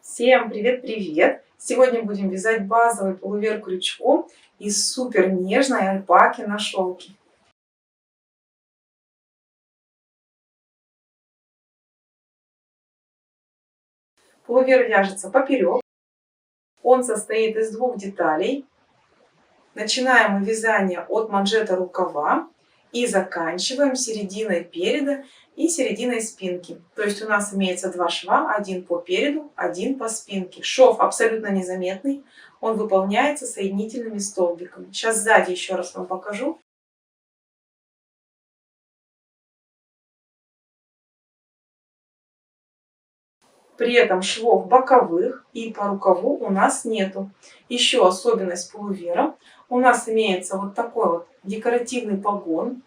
Всем привет-привет! Сегодня будем вязать базовый пуловер крючком из супер нежной альпаки на шелке. Пуловер вяжется поперек. Он состоит из двух деталей. Начинаем мы вязание от манжета рукава и заканчиваем серединой переда и серединой спинки. То есть у нас имеется два шва, один по переду, один по спинке. Шов абсолютно незаметный, он выполняется соединительными столбиками. Сейчас сзади еще раз вам покажу. При этом швов боковых и по рукаву у нас нету. Еще особенность пуловера. У нас имеется вот такой вот декоративный погон,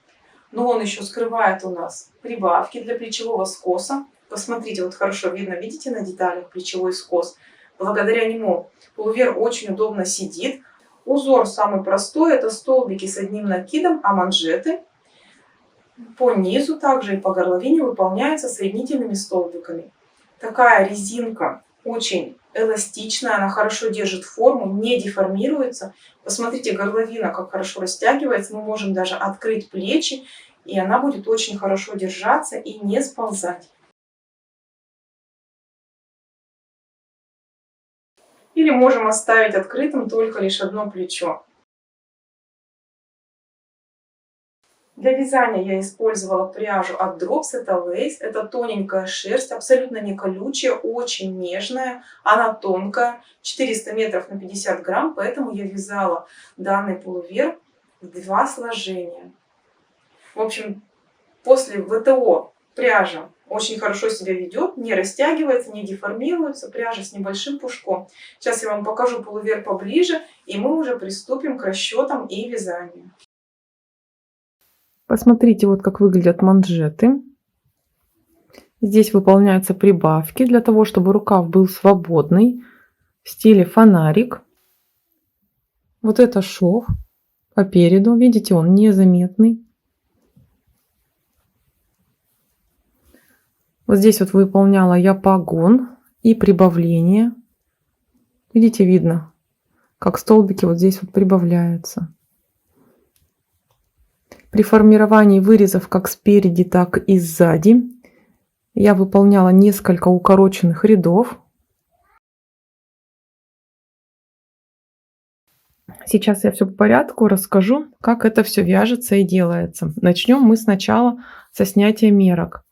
но он еще скрывает у нас прибавки для плечевого скоса. Посмотрите, вот хорошо видно, видите на деталях плечевой скос. Благодаря нему пуловер очень удобно сидит. Узор самый простой, это столбики с одним накидом, а манжеты по низу также и по горловине выполняются соединительными столбиками. Такая резинка очень эластичная, она хорошо держит форму, не деформируется. Посмотрите, горловина как хорошо растягивается, мы можем даже открыть плечи, и она будет очень хорошо держаться и не сползать. Или можем оставить открытым только лишь одно плечо. Для вязания я использовала пряжу от Drops, это Lace, это тоненькая шерсть, абсолютно не колючая, очень нежная, она тонкая, 400 метров на 50 грамм, поэтому я вязала данный пуловер в 2 сложения. В общем, после ВТО пряжа очень хорошо себя ведет, не растягивается, не деформируется, пряжа с небольшим пушком. Сейчас я вам покажу пуловер поближе, и мы уже приступим к расчетам и вязанию. Посмотрите, вот как выглядят манжеты. Здесь выполняются прибавки для того, чтобы рукав был свободный, в стиле фонарик. Вот это шов по переду, видите, он незаметный. Вот здесь вот выполняла я погон и прибавление. Видите, видно, как столбики вот здесь вот прибавляются. При формировании вырезов как спереди, так и сзади я выполняла несколько укороченных рядов. Сейчас я все по порядку расскажу, как это все вяжется и делается. Начнем мы сначала со снятия мерок.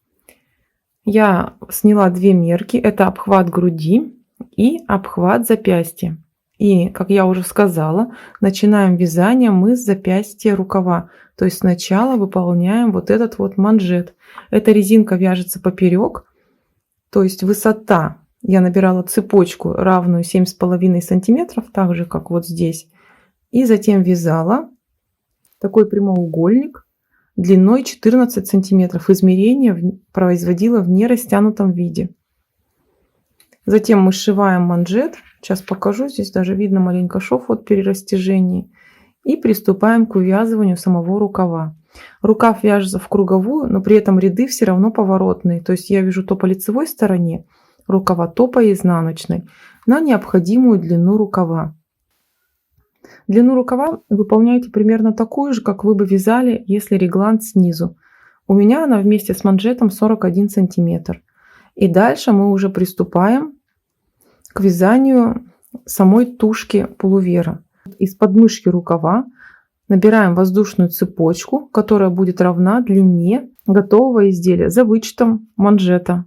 Я сняла 2 мерки, это обхват груди и обхват запястья. И, как я уже сказала, начинаем вязание мы с запястья рукава. То есть сначала выполняем вот этот вот манжет. Эта резинка вяжется поперек, то есть высота. Я набирала цепочку равную 7,5 сантиметров, так же как вот здесь. И затем вязала такой прямоугольник длиной 14 сантиметров. Измерение производила в нерастянутом виде. Затем мы сшиваем манжет. Сейчас покажу, здесь даже видно маленько шов от перерастяжения. И приступаем к вывязыванию самого рукава. Рукав вяжется в круговую, но при этом ряды все равно поворотные. То есть я вяжу то по лицевой стороне рукава, то по изнаночной на необходимую длину рукава. Длину рукава выполняйте примерно такую же, как вы бы вязали, если реглан снизу. У меня она вместе с манжетом 41 сантиметр. И дальше мы уже приступаем к вязанию самой тушки пуловера. Из подмышки рукава набираем воздушную цепочку, которая будет равна длине готового изделия за вычетом манжета.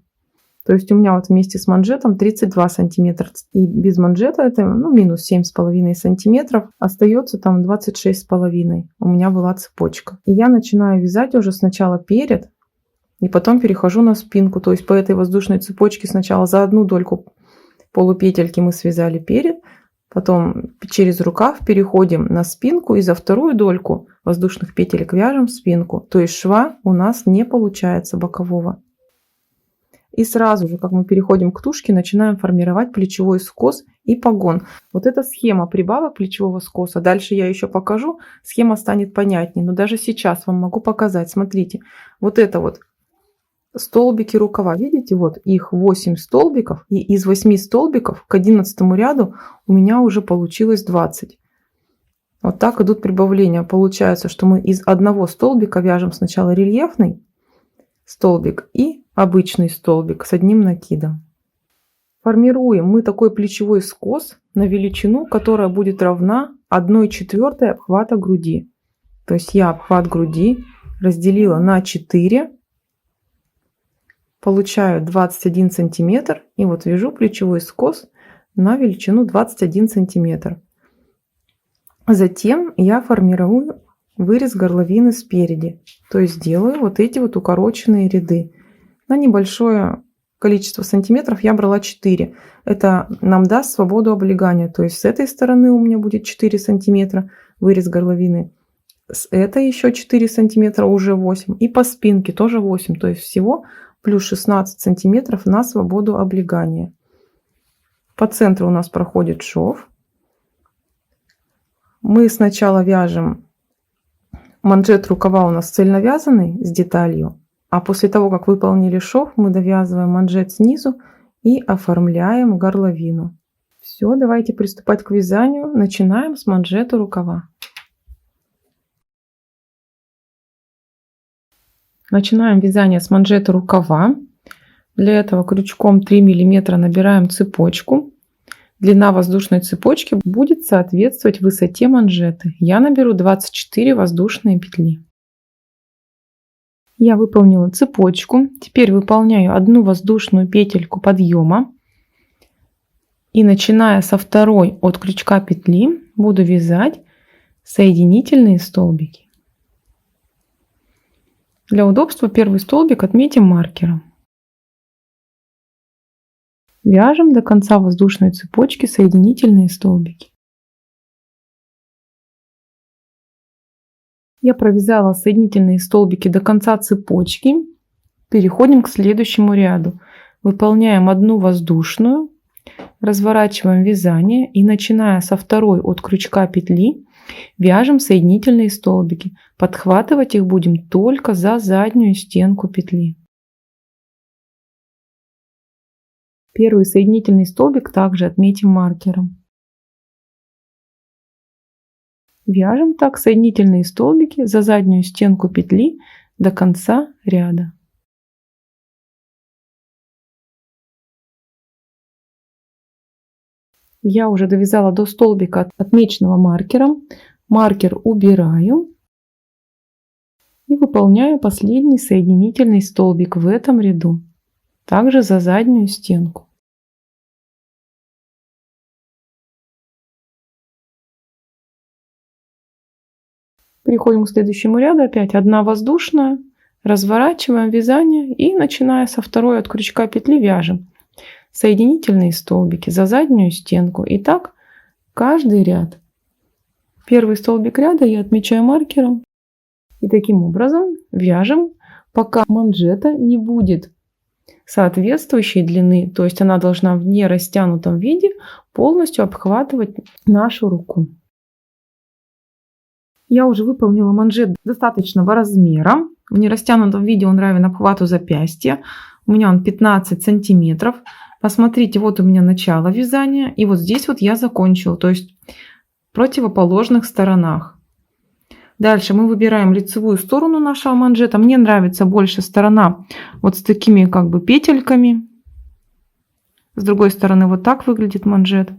То есть у меня вот вместе с манжетом 32 сантиметра. И без манжета это минус 7,5 сантиметров. Остается там 26,5. У меня была цепочка. И я начинаю вязать уже сначала перед. И потом перехожу на спинку. То есть по этой воздушной цепочке сначала за одну дольку полупетельки мы связали перед. Потом через рукав переходим на спинку. И за вторую дольку воздушных петелек вяжем спинку. То есть шва у нас не получается бокового. И сразу же, как мы переходим к тушке, начинаем формировать плечевой скос и погон. Вот эта схема прибавок плечевого скоса. Дальше я еще покажу. Схема станет понятнее. Но даже сейчас вам могу показать. Смотрите, вот это вот столбики рукава. Видите, вот их 8 столбиков, и из 8 столбиков к 11 ряду у меня уже получилось 20. Вот так идут прибавления. Получается, что мы из одного столбика вяжем сначала рельефный столбик и обычный столбик с одним накидом. Формируем мы такой плечевой скос на величину, которая будет равна 1/4 обхвата груди. То есть я обхват груди разделила на 4, получаю 21 сантиметр, и вот вяжу плечевой скос на величину 21 сантиметр. Затем я формирую вырез горловины спереди, то есть делаю вот эти вот укороченные ряды. На небольшое количество сантиметров я брала 4. Это нам даст свободу облегания, то есть с этой стороны у меня будет 4 сантиметра вырез горловины, с этой еще 4 сантиметра, уже 8, и по спинке тоже 8, то есть всего плюс 16 сантиметров на свободу облегания. По центру у нас проходит шов. Мы сначала вяжем манжет рукава, у нас цельновязанный с деталью, а после того, как выполнили шов, мы довязываем манжет снизу и оформляем горловину. Все, давайте приступать к вязанию. Начинаем с манжета рукава. Начинаем вязание с манжета рукава. Для этого крючком 3 мм набираем цепочку. Длина воздушной цепочки будет соответствовать высоте манжеты. Я наберу 24 воздушные петли. Я выполнила цепочку. Теперь выполняю одну воздушную петельку подъема. И начиная со второй от крючка петли буду вязать соединительные столбики. Для удобства первый столбик отметим маркером. Вяжем до конца воздушной цепочки соединительные столбики. Я провязала соединительные столбики до конца цепочки. Переходим к следующему ряду. Выполняем одну воздушную, разворачиваем вязание и начиная со второй от крючка петли вяжем соединительные столбики. Подхватывать их будем только за заднюю стенку петли. Первый соединительный столбик также отметим маркером. Вяжем так соединительные столбики за заднюю стенку петли до конца ряда. Я уже довязала до столбика, отмеченного маркером. Маркер убираю и выполняю последний соединительный столбик в этом ряду, также за заднюю стенку. Переходим к следующему ряду. Опять одна воздушная, разворачиваем вязание и начиная со второй от крючка петли вяжем соединительные столбики за заднюю стенку. И так каждый ряд. Первый столбик ряда я отмечаю маркером. И таким образом вяжем, пока манжета не будет соответствующей длины. То есть она должна в нерастянутом виде полностью обхватывать нашу руку. Я уже выполнила манжет достаточного размера. В нерастянутом виде он равен обхвату запястья. У меня он 15 сантиметров. Посмотрите, вот у меня начало вязания. И вот здесь вот я закончила. То есть в противоположных сторонах. Дальше мы выбираем лицевую сторону нашего манжета. Мне нравится больше сторона вот с такими как бы петельками. С другой стороны вот так выглядит манжет.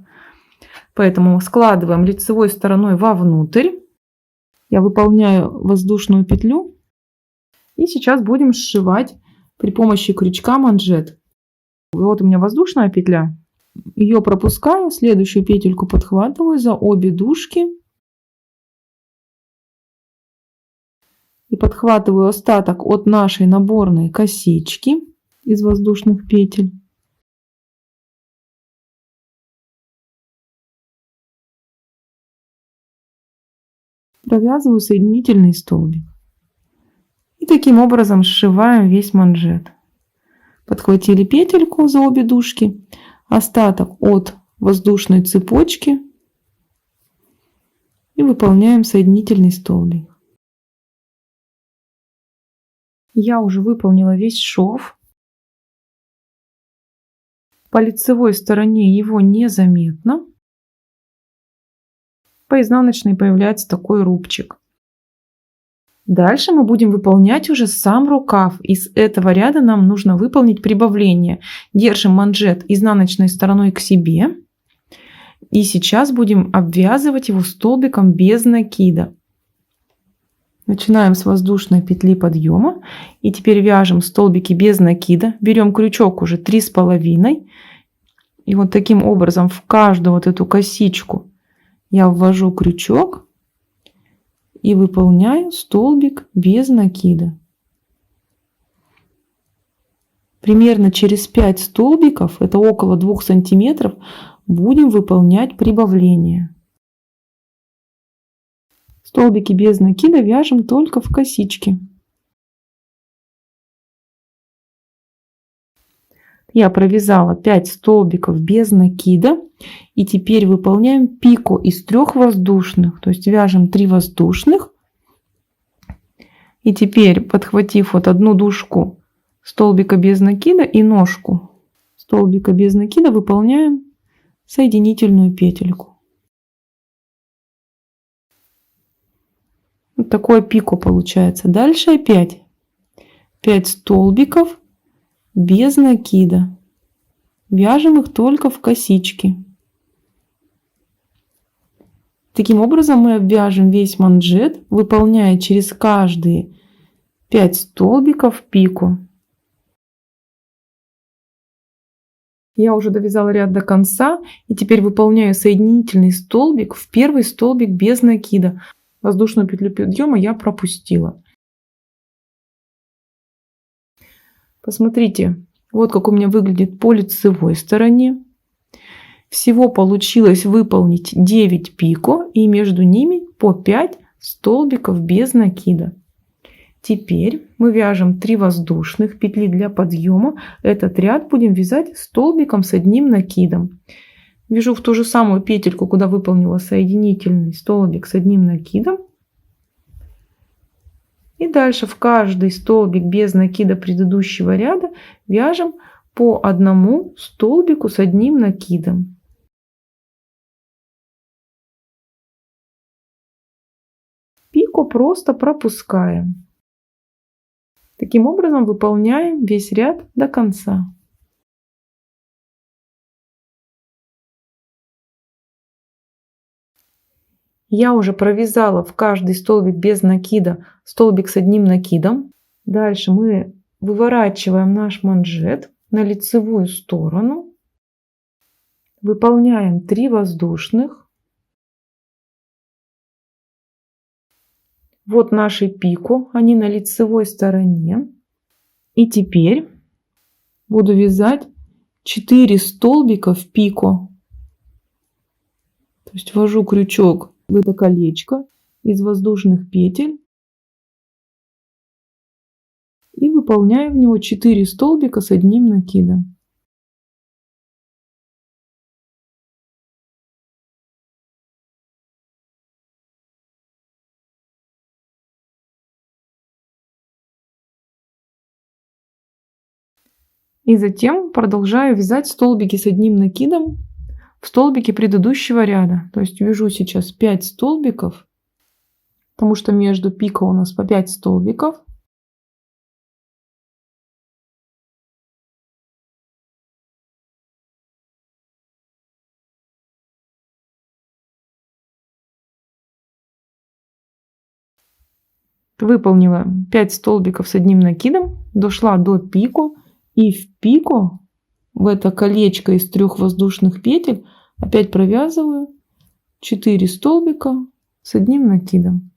Поэтому складываем лицевой стороной вовнутрь. Я выполняю воздушную петлю. И сейчас будем сшивать при помощи крючка манжет. Вот у меня воздушная петля. Ее пропускаю, следующую петельку подхватываю за обе дужки. И подхватываю остаток от нашей наборной косички из воздушных петель. Провязываю соединительный столбик. И таким образом сшиваем весь манжет. Подхватили петельку за обе дужки, остаток от воздушной цепочки и выполняем соединительный столбик. Я уже выполнила весь шов. По лицевой стороне его незаметно. По изнаночной появляется такой рубчик. Дальше мы будем выполнять уже сам рукав. Из этого ряда нам нужно выполнить прибавление. Держим манжет изнаночной стороной к себе. И сейчас будем обвязывать его столбиком без накида. Начинаем с воздушной петли подъема. И теперь вяжем столбики без накида. Берем крючок уже 3,5. И вот таким образом в каждую вот эту косичку я ввожу крючок и выполняю столбик без накида. Примерно через 5 столбиков, это около 2 сантиметров, будем выполнять прибавление. Столбики без накида вяжем только в косички. Я провязала 5 столбиков без накида. И теперь выполняем пико из 3 воздушных. То есть вяжем 3 воздушных. И теперь, подхватив вот одну дужку столбика без накида и ножку столбика без накида, выполняем соединительную петельку. Вот такое пико получается. Дальше опять 5 столбиков без накида. Вяжем их только в косички. Таким образом мы обвяжем весь манжет, выполняя через каждые 5 столбиков пико. Я уже довязала ряд до конца и теперь выполняю соединительный столбик в первый столбик без накида. Воздушную петлю подъема я пропустила. Посмотрите, вот как у меня выглядит по лицевой стороне. Всего получилось выполнить 9 пико и между ними по 5 столбиков без накида. Теперь мы вяжем 3 воздушных петли для подъема. Этот ряд будем вязать столбиком с одним накидом. Вяжу в ту же самую петельку, куда выполнила соединительный столбик с одним накидом. И дальше в каждый столбик без накида предыдущего ряда вяжем по одному столбику с одним накидом. Пико просто пропускаем. Таким образом выполняем весь ряд до конца. Я уже провязала в каждый столбик без накида столбик с одним накидом. Дальше мы выворачиваем наш манжет на лицевую сторону. Выполняем 3 воздушных. Вот наши пико, они на лицевой стороне. И теперь буду вязать 4 столбика в пико. То есть ввожу крючок в это колечко из воздушных петель и выполняю в него 4 столбика с одним накидом. И затем продолжаю вязать столбики с одним накидом в столбике предыдущего ряда. То есть вяжу сейчас 5 столбиков, потому что между пико у нас по 5 столбиков. Выполнила 5 столбиков с одним накидом, дошла до пико. И в пико, в это колечко из 3 воздушных петель, опять провязываю 4 столбика с одним накидом.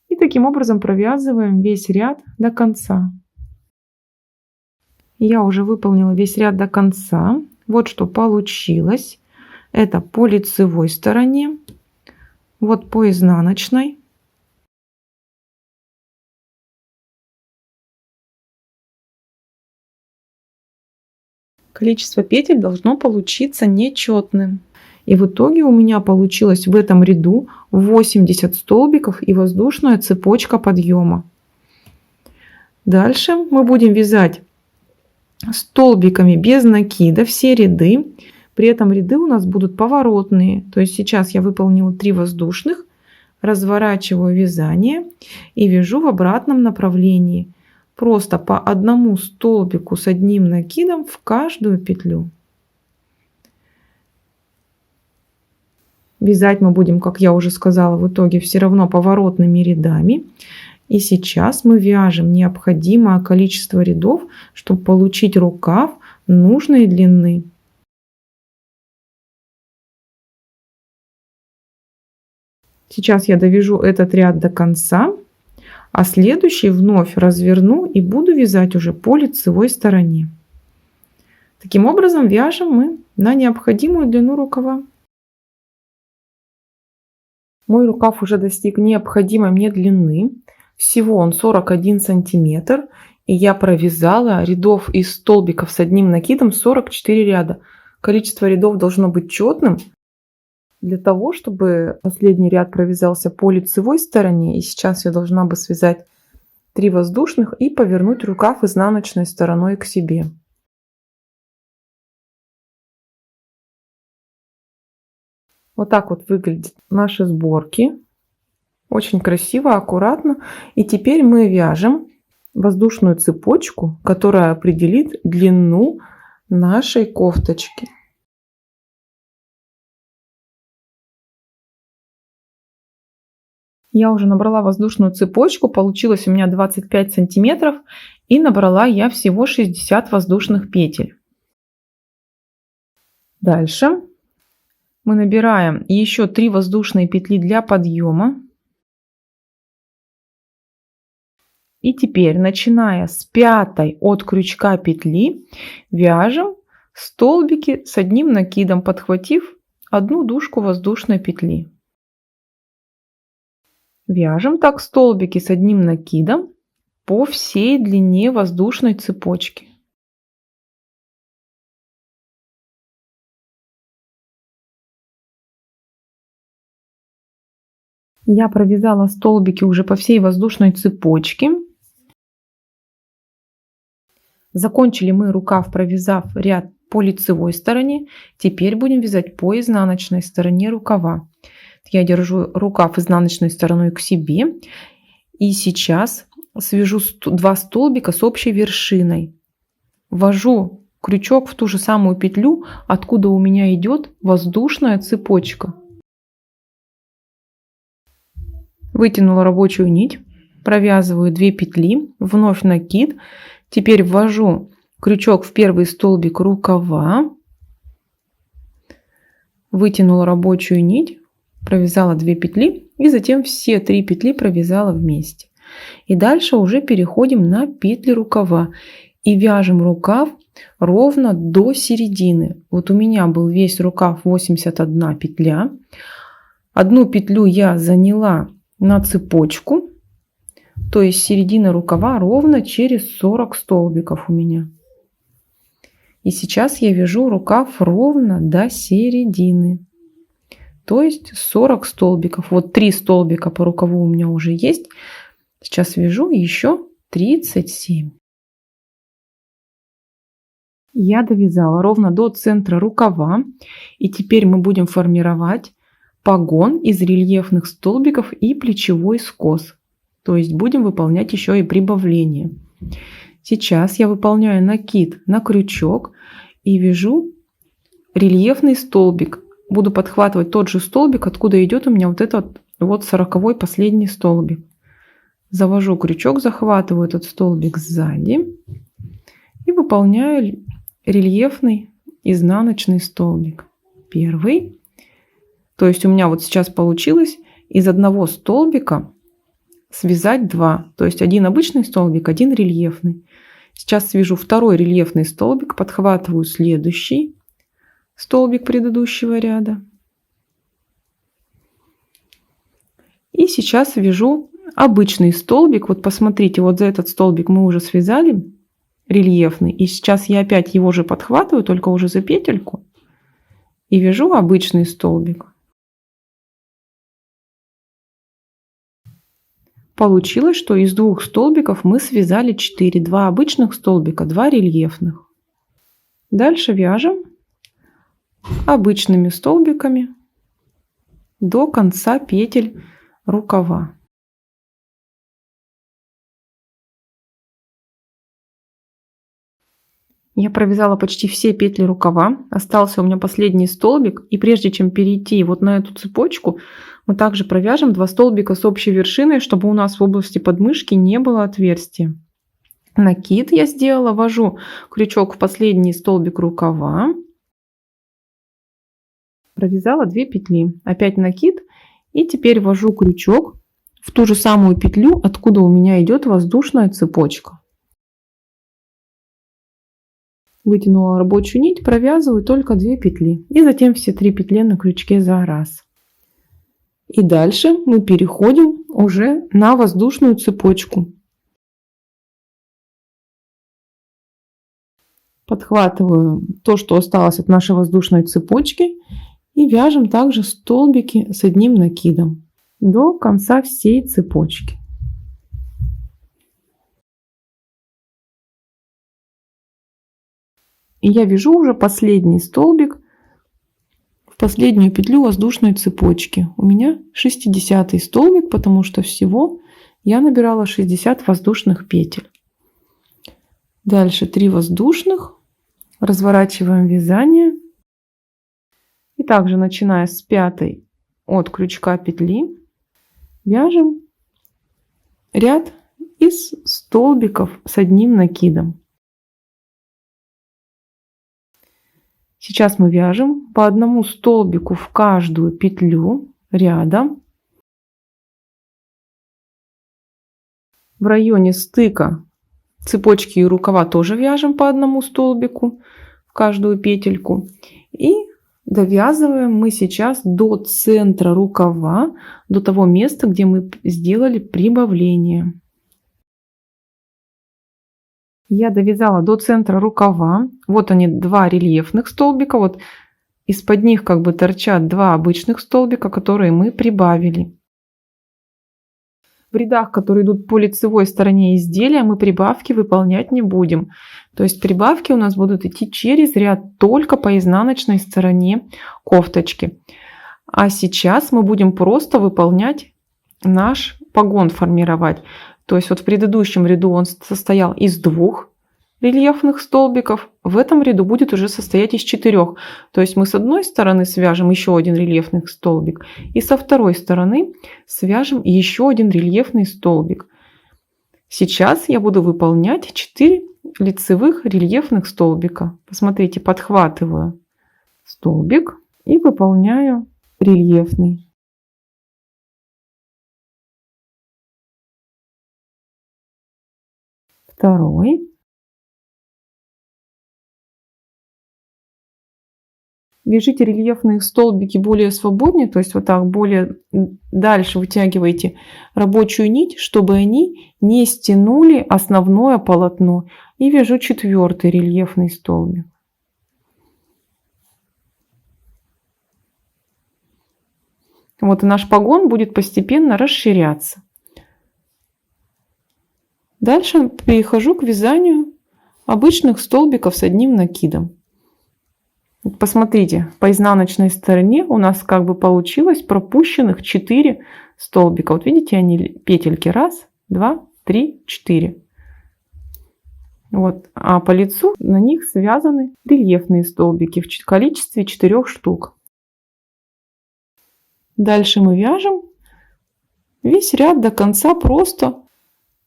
И таким образом провязываем весь ряд до конца. Я уже выполнила весь ряд до конца. Вот что получилось. Это по лицевой стороне. Вот по изнаночной. Количество петель должно получиться нечетным. И в итоге у меня получилось в этом ряду 80 столбиков и воздушная цепочка подъема. Дальше мы будем вязать столбиками без накида все ряды. При этом ряды у нас будут поворотные. То есть сейчас я выполнила 3 воздушных, разворачиваю вязание и вяжу в обратном направлении. Просто по одному столбику с одним накидом в каждую петлю. Вязать мы будем, как я уже сказала, в итоге все равно поворотными рядами. И сейчас мы вяжем необходимое количество рядов, чтобы получить рукав нужной длины. Сейчас я довяжу этот ряд до конца, а следующий вновь разверну и буду вязать уже по лицевой стороне. Таким образом вяжем мы на необходимую длину рукава. Мой рукав уже достиг необходимой мне длины. Всего он 41 сантиметр. И я провязала рядов из столбиков с одним накидом 44 ряда. Количество рядов должно быть четным, для того, чтобы последний ряд провязался по лицевой стороне. И сейчас я должна бы связать 3 воздушных и повернуть рукав изнаночной стороной к себе. Вот так вот выглядят наши сборки. Очень красиво, аккуратно. И теперь мы вяжем воздушную цепочку, которая определит длину нашей кофточки. Я уже набрала воздушную цепочку, получилось у меня 25 сантиметров, и набрала я всего 60 воздушных петель. Дальше мы набираем еще 3 воздушные петли для подъема. И теперь, начиная с 5 от крючка петли, вяжем столбики с одним накидом, подхватив одну дужку воздушной петли. Вяжем так столбики с одним накидом по всей длине воздушной цепочки. Я провязала столбики уже по всей воздушной цепочке. Закончили мы рукав, провязав ряд по лицевой стороне. Теперь будем вязать по изнаночной стороне рукава. Я держу рукав изнаночной стороной к себе. И сейчас свяжу 2 столбика с общей вершиной. Ввожу крючок в ту же самую петлю, откуда у меня идет воздушная цепочка. Вытянула рабочую нить, провязываю 2 петли, вновь накид. Теперь ввожу крючок в первый столбик рукава, вытянула рабочую нить, провязала 2 петли и затем все 3 петли провязала вместе. И дальше уже переходим на петли рукава и вяжем рукав ровно до середины. Вот у меня был весь рукав 81 петля. Одну петлю я заняла на цепочку, то есть середина рукава ровно через 40 столбиков у меня. И сейчас я вяжу рукав ровно до середины, то есть 40 столбиков. Вот 3 столбика по рукаву у меня уже есть. Сейчас вяжу еще 37. Я довязала ровно до центра рукава, и теперь мы будем формировать погон из рельефных столбиков и плечевой скос. То есть будем выполнять еще и прибавление. Сейчас я выполняю накид на крючок и вяжу рельефный столбик. Буду подхватывать тот же столбик, откуда идет у меня вот этот вот 40-й последний столбик. Завожу крючок, захватываю этот столбик сзади и выполняю рельефный изнаночный столбик. Первый. То есть у меня вот сейчас получилось из одного столбика связать 2. То есть один обычный столбик, один рельефный. Сейчас свяжу второй рельефный столбик, подхватываю следующий столбик предыдущего ряда. И сейчас вяжу обычный столбик. Вот посмотрите, вот за этот столбик мы уже связали рельефный. И сейчас я опять его же подхватываю, только уже за петельку. и вяжу обычный столбик. Получилось, что из 2 столбиков мы связали 4. 2 обычных столбика, 2 рельефных. Дальше вяжем обычными столбиками до конца петель рукава. Я провязала почти все петли рукава. Остался у меня последний столбик. И прежде чем перейти вот на эту цепочку, мы также провяжем 2 столбика с общей вершиной, чтобы у нас в области подмышки не было отверстия. Накид я сделала. Ввожу крючок в последний столбик рукава. Провязала 2 петли. Опять накид. И теперь ввожу крючок в ту же самую петлю, откуда у меня идет воздушная цепочка. Вытянула рабочую нить, провязываю только 2 петли. И затем все 3 петли на крючке за раз. И дальше мы переходим уже на воздушную цепочку. Подхватываю то, что осталось от нашей воздушной цепочки, и вяжем также столбики с одним накидом до конца всей цепочки. И я вяжу уже последний столбик в последнюю петлю воздушной цепочки. У меня 60 столбик, потому что всего я набирала 60 воздушных петель. Дальше 3 воздушных, разворачиваем вязание. И также, начиная с 5 от крючка петли, вяжем ряд из столбиков с одним накидом. Сейчас мы вяжем по одному столбику в каждую петлю ряда. В районе стыка цепочки и рукава тоже вяжем по одному столбику в каждую петельку. И довязываем мы сейчас до центра рукава, до того места, где мы сделали прибавление. Я довязала до центра рукава. Вот они, 2 рельефных столбика. Вот из-под них как бы торчат 2 обычных столбика, которые мы прибавили. В рядах, которые идут по лицевой стороне изделия, мы прибавки выполнять не будем. То есть прибавки у нас будут идти через ряд только по изнаночной стороне кофточки. А сейчас мы будем просто выполнять наш погон, формировать. То есть вот в предыдущем ряду он состоял из 2 рельефных столбиков. В этом ряду будет уже состоять из 4. То есть мы с одной стороны свяжем еще один рельефный столбик. И со второй стороны свяжем еще один рельефный столбик. Сейчас я буду выполнять 4 лицевых рельефных столбика. Посмотрите, подхватываю столбик и выполняю рельефный. Второй. Вяжите рельефные столбики более свободнее, то есть вот так более дальше вытягивайте рабочую нить, чтобы они не стянули основное полотно. И вяжу 4-й рельефный столбик. Вот и наш погон будет постепенно расширяться. Дальше перехожу к вязанию обычных столбиков с одним накидом. Посмотрите, по изнаночной стороне у нас как бы получилось пропущенных 4 столбика. Вот видите, они петельки 1, 2, 3, 4. Вот. А по лицу на них связаны рельефные столбики в количестве 4 штук. Дальше мы вяжем весь ряд до конца просто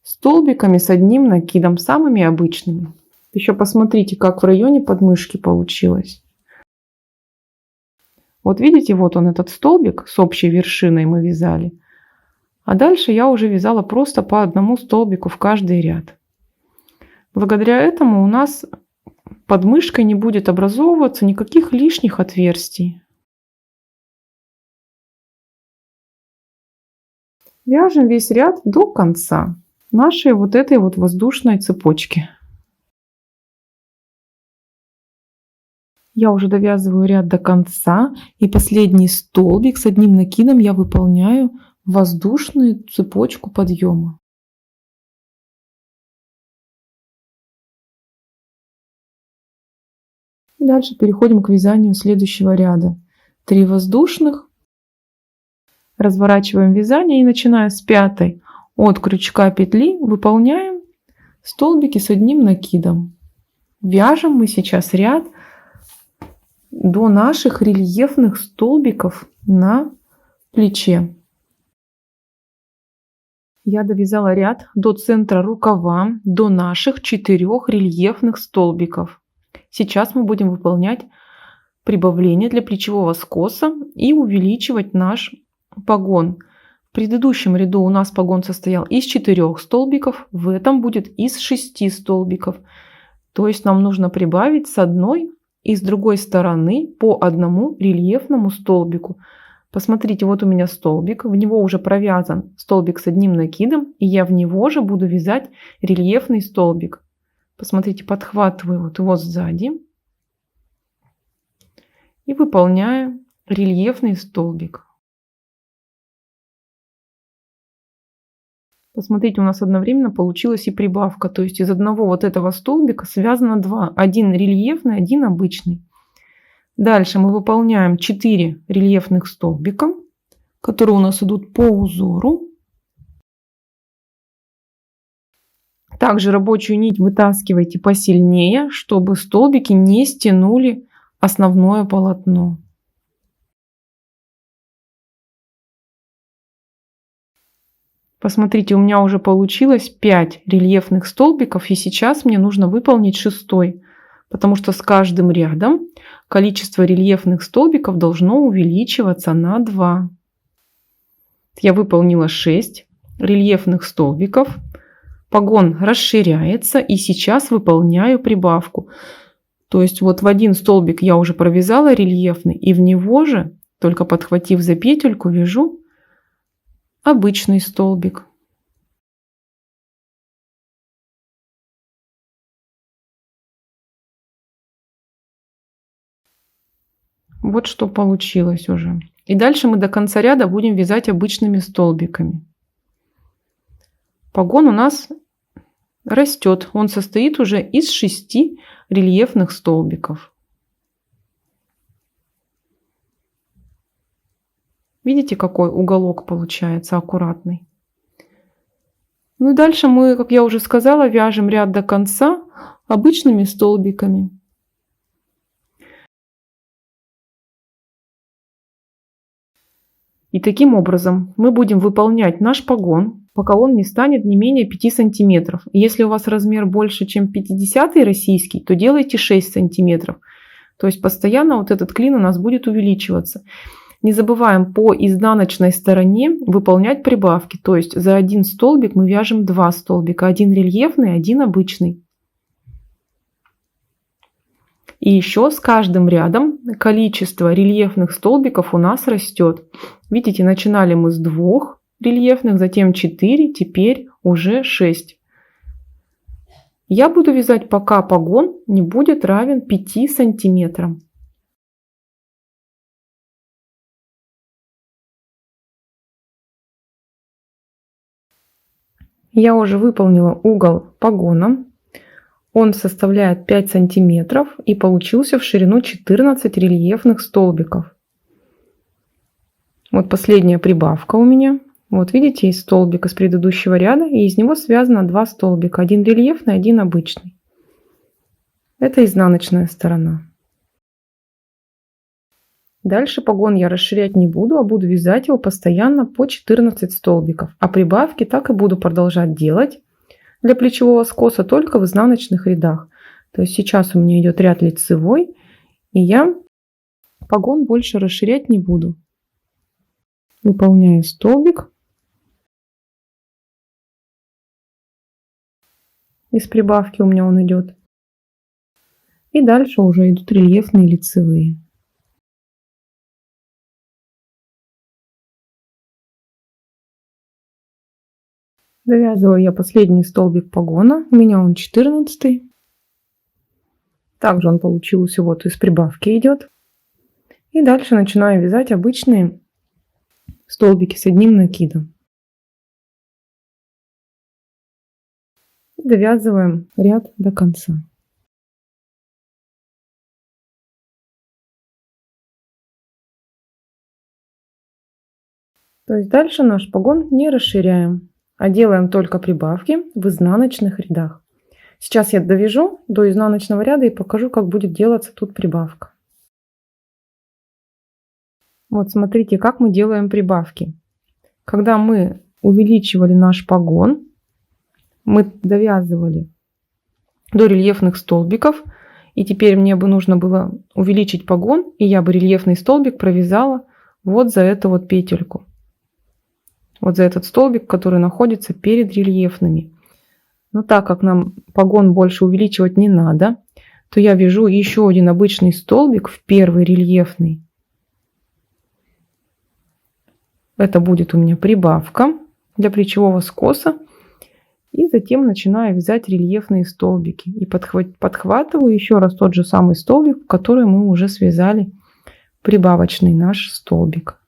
столбиками с одним накидом, самыми обычными. Еще посмотрите, как в районе подмышки получилось. Вот видите, вот он, этот столбик с общей вершиной мы вязали. А дальше я уже вязала просто по одному столбику в каждый ряд. Благодаря этому у нас под мышкой не будет образовываться никаких лишних отверстий. Вяжем весь ряд до конца нашей вот этой вот воздушной цепочки. Я уже довязываю ряд до конца, и последний столбик с одним накидом я выполняю воздушную цепочку подъема. И дальше переходим к вязанию следующего ряда. 3 воздушных. Разворачиваем вязание и начиная с 5 от крючка петли выполняем столбики с одним накидом. Вяжем мы сейчас ряд до наших рельефных столбиков на плече. Я довязала ряд до центра рукава, до наших 4 рельефных столбиков. Сейчас мы будем выполнять прибавление для плечевого скоса и увеличивать наш погон. В предыдущем ряду у нас погон состоял из 4 столбиков, в этом будет из 6 столбиков. То есть нам нужно прибавить с одной и с другой стороны по одному рельефному столбику. Посмотрите, вот у меня столбик, в него уже провязан столбик с одним накидом, и я в него же буду вязать рельефный столбик. Посмотрите, подхватываю вот его сзади и выполняю рельефный столбик. Посмотрите, у нас одновременно получилась и прибавка. То есть из одного вот этого столбика связано 2. Один рельефный, один обычный. Дальше мы выполняем 4 рельефных столбика, которые у нас идут по узору. Также рабочую нить вытаскивайте посильнее, чтобы столбики не стянули основное полотно. Посмотрите, у меня уже получилось 5 рельефных столбиков, и сейчас мне нужно выполнить 6-й, потому что с каждым рядом количество рельефных столбиков должно увеличиваться на 2. Я выполнила 6 рельефных столбиков, погон расширяется, и сейчас выполняю прибавку. То есть вот в один столбик я уже провязала рельефный, и в него же, только подхватив за петельку, вяжу обычный столбик. Вот что получилось уже. И дальше мы до конца ряда будем вязать обычными столбиками. Погон у нас растет. Он состоит уже из 6 рельефных столбиков. Видите, какой уголок получается аккуратный. Ну и дальше мы, как я уже сказала, вяжем ряд до конца обычными столбиками. И таким образом мы будем выполнять наш погон, пока он не станет не менее 5 сантиметров. Если у вас размер больше, чем 50 российский, то делайте 6 сантиметров. То есть постоянно вот этот клин у нас будет увеличиваться. Не забываем по изнаночной стороне выполнять прибавки. То есть за один столбик мы вяжем 2 столбика. Один рельефный, один обычный. И еще с каждым рядом количество рельефных столбиков у нас растет. Видите, начинали мы с 2 рельефных, затем 4, теперь уже 6. Я буду вязать, пока погон не будет равен 5 сантиметрам. Я уже выполнила угол погона. Он составляет 5 сантиметров и получился в ширину 14 рельефных столбиков. Вот последняя прибавка у меня. Вот видите, из столбика с предыдущего ряда, и из него связано 2 столбика. Один рельефный, один обычный. Это изнаночная сторона. Дальше погон я расширять не буду, а буду вязать его постоянно по 14 столбиков. А прибавки так и буду продолжать делать для плечевого скоса только в изнаночных рядах. То есть сейчас у меня идет ряд лицевой, и я погон больше расширять не буду. Выполняю столбик. Из прибавки у меня он идет. И дальше уже идут рельефные лицевые. Довязываю я последний столбик погона. У меня он 14. Также он получился вот из прибавки идет. И дальше начинаю вязать обычные столбики с одним накидом. И довязываем ряд до конца. То есть дальше наш погон не расширяем, а делаем только прибавки в изнаночных рядах. Сейчас я довяжу до изнаночного ряда и покажу, как будет делаться тут прибавка. Вот смотрите, как мы делаем прибавки. Когда мы увеличивали наш погон, мы довязывали до рельефных столбиков, и теперь мне бы нужно было увеличить погон, и я бы рельефный столбик провязала вот за эту вот петельку. Вот за этот столбик, который находится перед рельефными. Но так как нам погон больше увеличивать не надо, то я вяжу еще один обычный столбик в первый рельефный. Это будет у меня прибавка для плечевого скоса. И затем начинаю вязать рельефные столбики. И подхватываю еще раз тот же самый столбик, в который мы уже связали прибавочный наш столбик.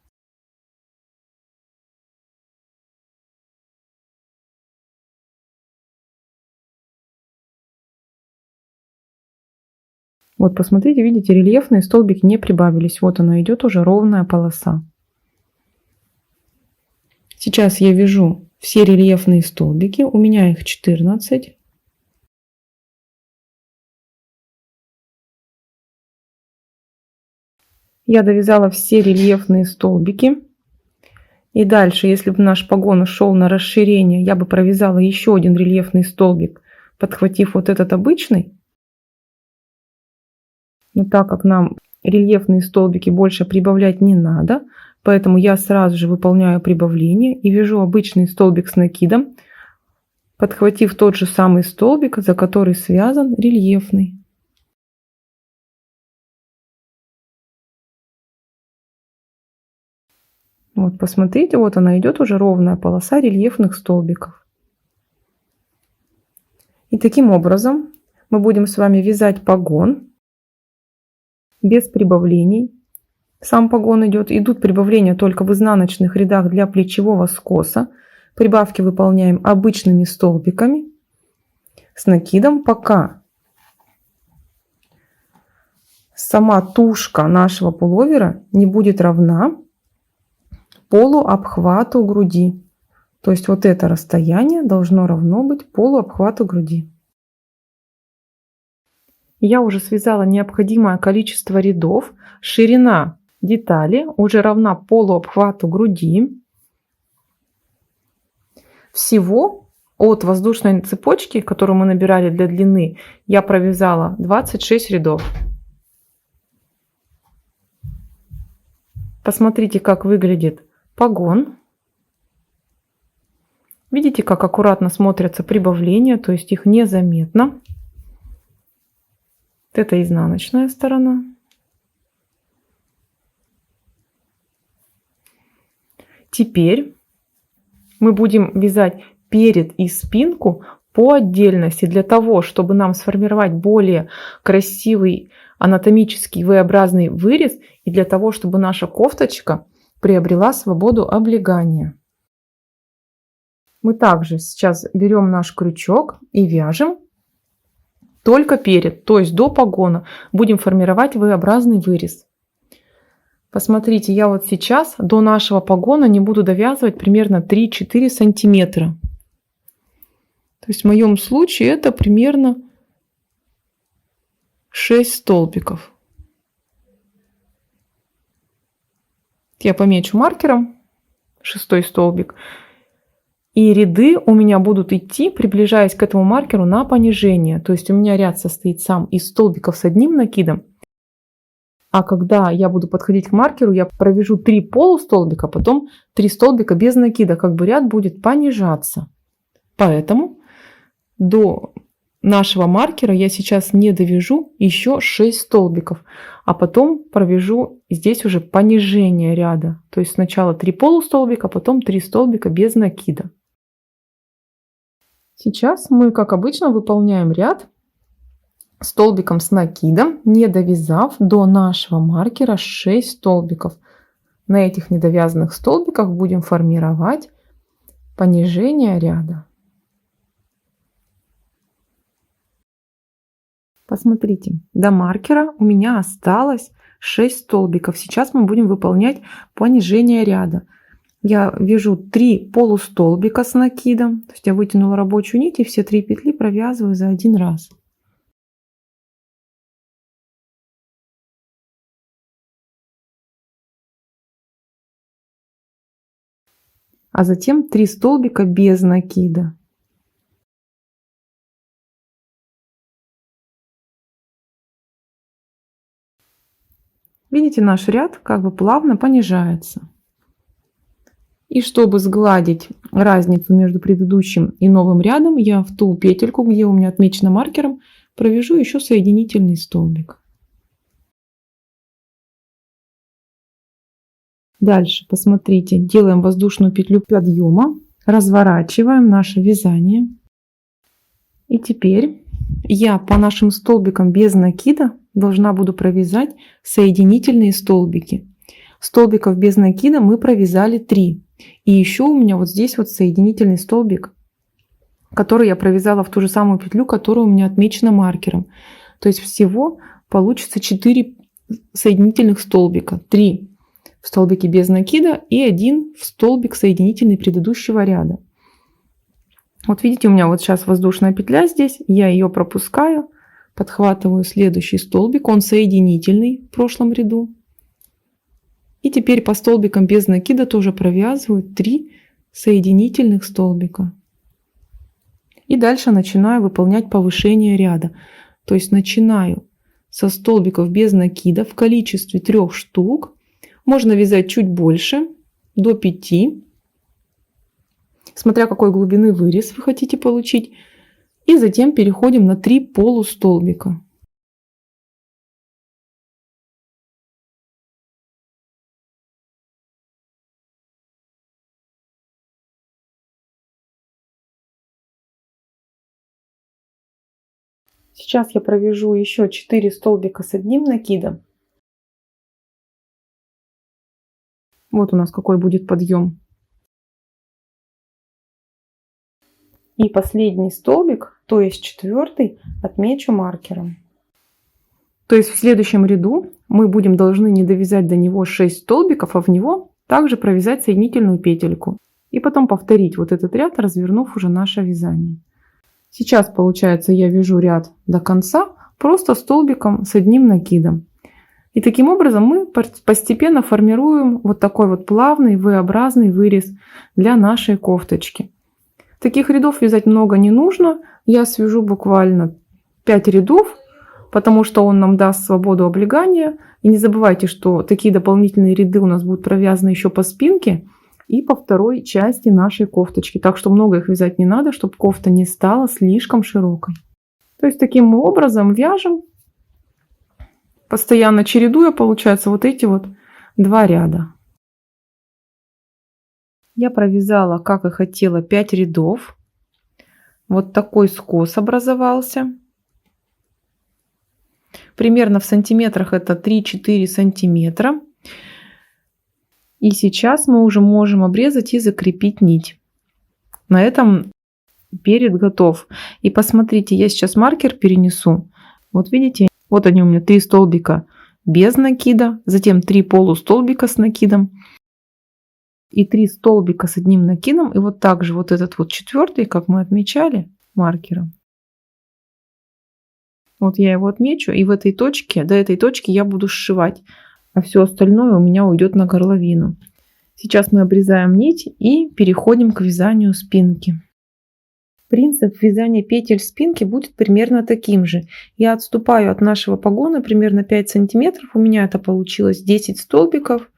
Вот посмотрите, видите, рельефные столбики не прибавились. Вот она идет уже ровная полоса. Сейчас я вяжу все рельефные столбики. У меня их 14. Я довязала все рельефные столбики. И дальше, если бы наш погон ушел на расширение, я бы провязала еще один рельефный столбик, подхватив вот этот обычный. Но так как нам рельефные столбики больше прибавлять не надо, поэтому я сразу же выполняю прибавление и вяжу обычный столбик с накидом, подхватив тот же самый столбик, за который связан рельефный. Вот посмотрите, вот она идет уже ровная полоса рельефных столбиков. И таким образом мы будем с вами вязать погон без прибавлений. Сам погон идет, идут прибавления только в изнаночных рядах для плечевого скоса. Прибавки выполняем обычными столбиками с накидом, пока сама тушка нашего пуловера не будет равна полуобхвату груди. То есть вот это расстояние должно равно быть полуобхвату груди. Я уже связала необходимое количество рядов. Ширина детали уже равна полуобхвату груди. Всего от воздушной цепочки, которую мы набирали для длины, я провязала 26 рядов. Посмотрите, как выглядит погон. Видите, как аккуратно смотрятся прибавления, то есть их незаметно. Это изнаночная сторона. Теперь мы будем вязать перед и спинку по отдельности для того, чтобы нам сформировать более красивый анатомический V-образный вырез и для того, чтобы наша кофточка приобрела свободу облегания. Мы также сейчас берем наш крючок и вяжем только перед, то есть до погона, будем формировать V-образный вырез. Посмотрите, я вот сейчас до нашего погона не буду довязывать примерно 3-4 сантиметра. То есть в моем случае это примерно 6 столбиков. Я помечу маркером 6-й столбик. И ряды у меня будут идти, приближаясь к этому маркеру, на понижение. То есть у меня ряд состоит сам из столбиков с одним накидом. А когда я буду подходить к маркеру, я провяжу 3 полустолбика, потом 3 столбика без накида. Как бы ряд будет понижаться. Поэтому до нашего маркера я сейчас не довяжу еще 6 столбиков. А потом провяжу здесь уже понижение ряда. То есть сначала 3 полустолбика, потом 3 столбика без накида. Сейчас мы, как обычно, выполняем ряд столбиком с накидом, не довязав до нашего маркера 6 столбиков. На этих недовязанных столбиках будем формировать понижение ряда. Посмотрите, до маркера у меня осталось 6 столбиков. Сейчас мы будем выполнять понижение ряда. Я вяжу 3 полустолбика с накидом. То есть я вытянула рабочую нить и все 3 петли провязываю за один раз. А затем 3 столбика без накида. Видите, наш ряд как бы плавно понижается. И чтобы сгладить разницу между предыдущим и новым рядом, я в ту петельку, где у меня отмечено маркером, провяжу еще соединительный столбик. Дальше, посмотрите, делаем воздушную петлю подъема, разворачиваем наше вязание. И теперь я по нашим столбикам без накида должна буду провязать соединительные столбики. Столбиков без накида мы провязали 3. И еще у меня вот здесь вот соединительный столбик, который я провязала в ту же самую петлю, которая у меня отмечена маркером. То есть всего получится 4 соединительных столбика. 3 в столбике без накида и 1 в столбик соединительный предыдущего ряда. Вот видите, у меня вот сейчас воздушная петля здесь, я ее пропускаю, подхватываю следующий столбик, он соединительный в прошлом ряду. И теперь по столбикам без накида тоже провязываю 3 соединительных столбика. И дальше начинаю выполнять повышение ряда. То есть начинаю со столбиков без накида в количестве 3 штук. Можно вязать чуть больше, до 5, смотря какой глубины вырез вы хотите получить. И затем переходим на 3 полустолбика. Сейчас я провяжу еще 4 столбика с одним накидом. Вот у нас какой будет подъем. И последний столбик, то есть 4-й, отмечу маркером. То есть в следующем ряду мы будем должны не довязать до него 6 столбиков, а в него также провязать соединительную петельку. И потом повторить вот этот ряд, развернув уже наше вязание. Сейчас получается я вяжу ряд до конца просто столбиком с одним накидом. И таким образом мы постепенно формируем вот такой вот плавный V-образный вырез для нашей кофточки. Таких рядов вязать много не нужно. Я свяжу буквально 5 рядов, потому что он нам даст свободу облегания. И не забывайте, что такие дополнительные ряды у нас будут провязаны еще по спинке и по второй части нашей кофточки. Так что много их вязать не надо, чтобы кофта не стала слишком широкой. То есть таким образом вяжем, постоянно чередуя, получается, вот эти вот 2 ряда. Я провязала, как и хотела, 5 рядов. Вот такой скос образовался. Примерно в сантиметрах это 3-4 сантиметра. И сейчас мы уже можем обрезать и закрепить нить. На этом перед готов. И посмотрите, я сейчас маркер перенесу. Вот видите, вот они у меня 3 столбика без накида, затем 3 полустолбика с накидом и 3 столбика с одним накидом. И вот также вот этот вот 4-й, как мы отмечали маркером. Вот я его отмечу, и в этой точке, до этой точки я буду сшивать, а все остальное у меня уйдет на горловину. Сейчас мы обрезаем нить и переходим к вязанию спинки. Принцип вязания петель спинки будет примерно таким же. Я отступаю от нашего погона примерно 5 сантиметров. У меня это получилось 10 столбиков.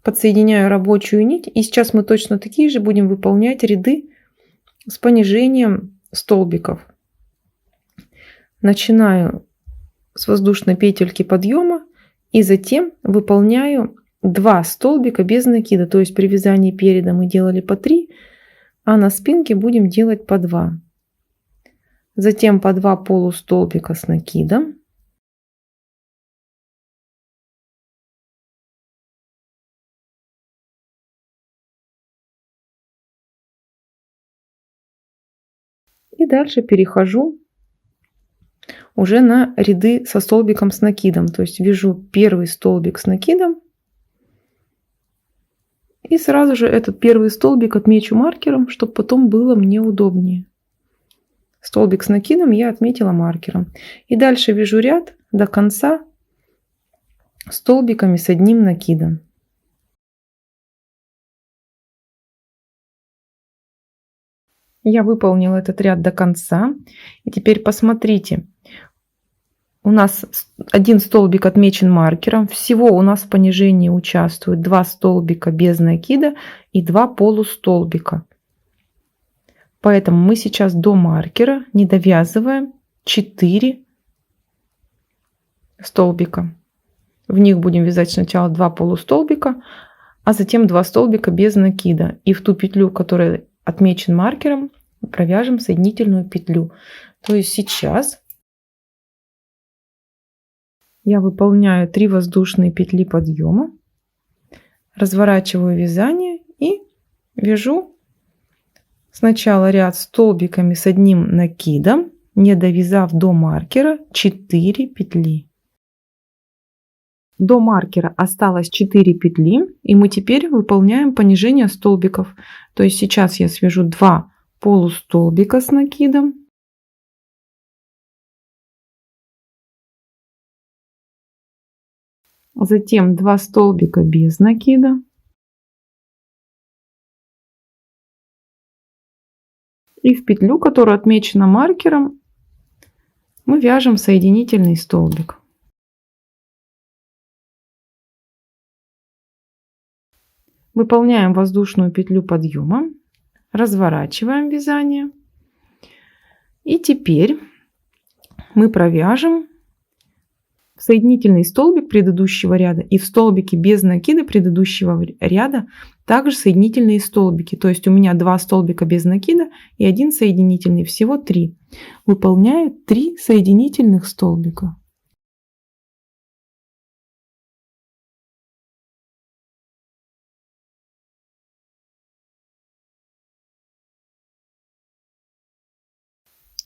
Подсоединяю рабочую нить. И сейчас мы точно такие же будем выполнять ряды с понижением столбиков. Начинаю с воздушной петельки подъема и затем выполняю 2 столбика без накида. То есть при вязании переда мы делали по 3, а на спинке будем делать по 2. затем по 2 полустолбика с накидом. И дальше перехожу уже на ряды со столбиком с накидом. То есть вяжу первый столбик с накидом. И сразу же этот первый столбик отмечу маркером, чтобы потом было мне удобнее. Столбик с накидом я отметила маркером. И дальше вяжу ряд до конца столбиками с одним накидом. Я выполнила этот ряд до конца. И теперь посмотрите. У нас один столбик отмечен маркером. Всего у нас в понижении участвуют 2 столбика без накида и 2 полустолбика. Поэтому мы сейчас до маркера не довязываем 4 столбика. В них будем вязать сначала 2 полустолбика, а затем 2 столбика без накида. И в ту петлю, которая отмечен маркером, провяжем соединительную петлю. То есть сейчас я выполняю 3 воздушные петли подъема, разворачиваю вязание и вяжу сначала ряд столбиками с одним накидом, не довязав до маркера 4 петли. До маркера осталось 4 петли, и мы теперь выполняем понижение столбиков. То есть сейчас я свяжу 2 полустолбика с накидом, затем 2 столбика без накида, и в петлю, которая отмечена маркером, мы вяжем соединительный столбик. Выполняем воздушную петлю подъема, разворачиваем вязание. И теперь мы провяжем в соединительный столбик предыдущего ряда и в столбике без накида предыдущего ряда также соединительные столбики. То есть у меня 2 столбика без накида и 1 соединительный, всего 3. Выполняю 3 соединительных столбика.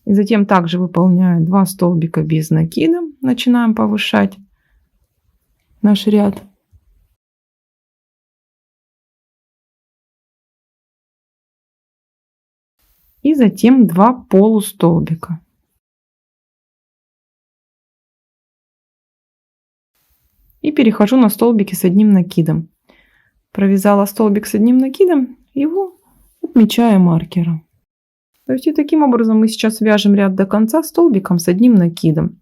И затем также выполняю 2 столбика без накида. Начинаем повышать наш ряд. И затем 2 полустолбика. И перехожу на столбики с одним накидом. Провязала столбик с одним накидом, его отмечаю маркером. То есть и таким образом мы сейчас вяжем ряд до конца столбиком с одним накидом.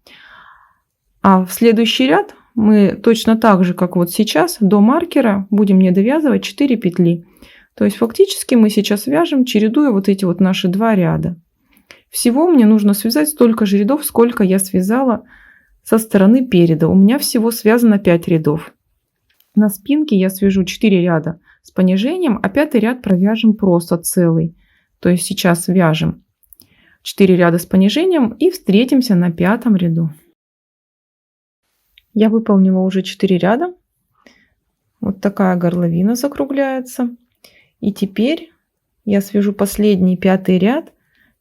А в следующий ряд мы точно так же, как вот сейчас, до маркера будем не довязывать 4 петли. То есть фактически мы сейчас вяжем, чередуя вот эти вот наши 2 ряда. Всего мне нужно связать столько же рядов, сколько я связала со стороны переда. У меня всего связано 5 рядов. На спинке я свяжу 4 ряда с понижением, а 5-й ряд провяжем просто целый. То есть сейчас вяжем 4 ряда с понижением и встретимся на 5-м ряду. Я выполнила уже 4 ряда. Вот такая горловина закругляется. И теперь я свяжу последний 5-й ряд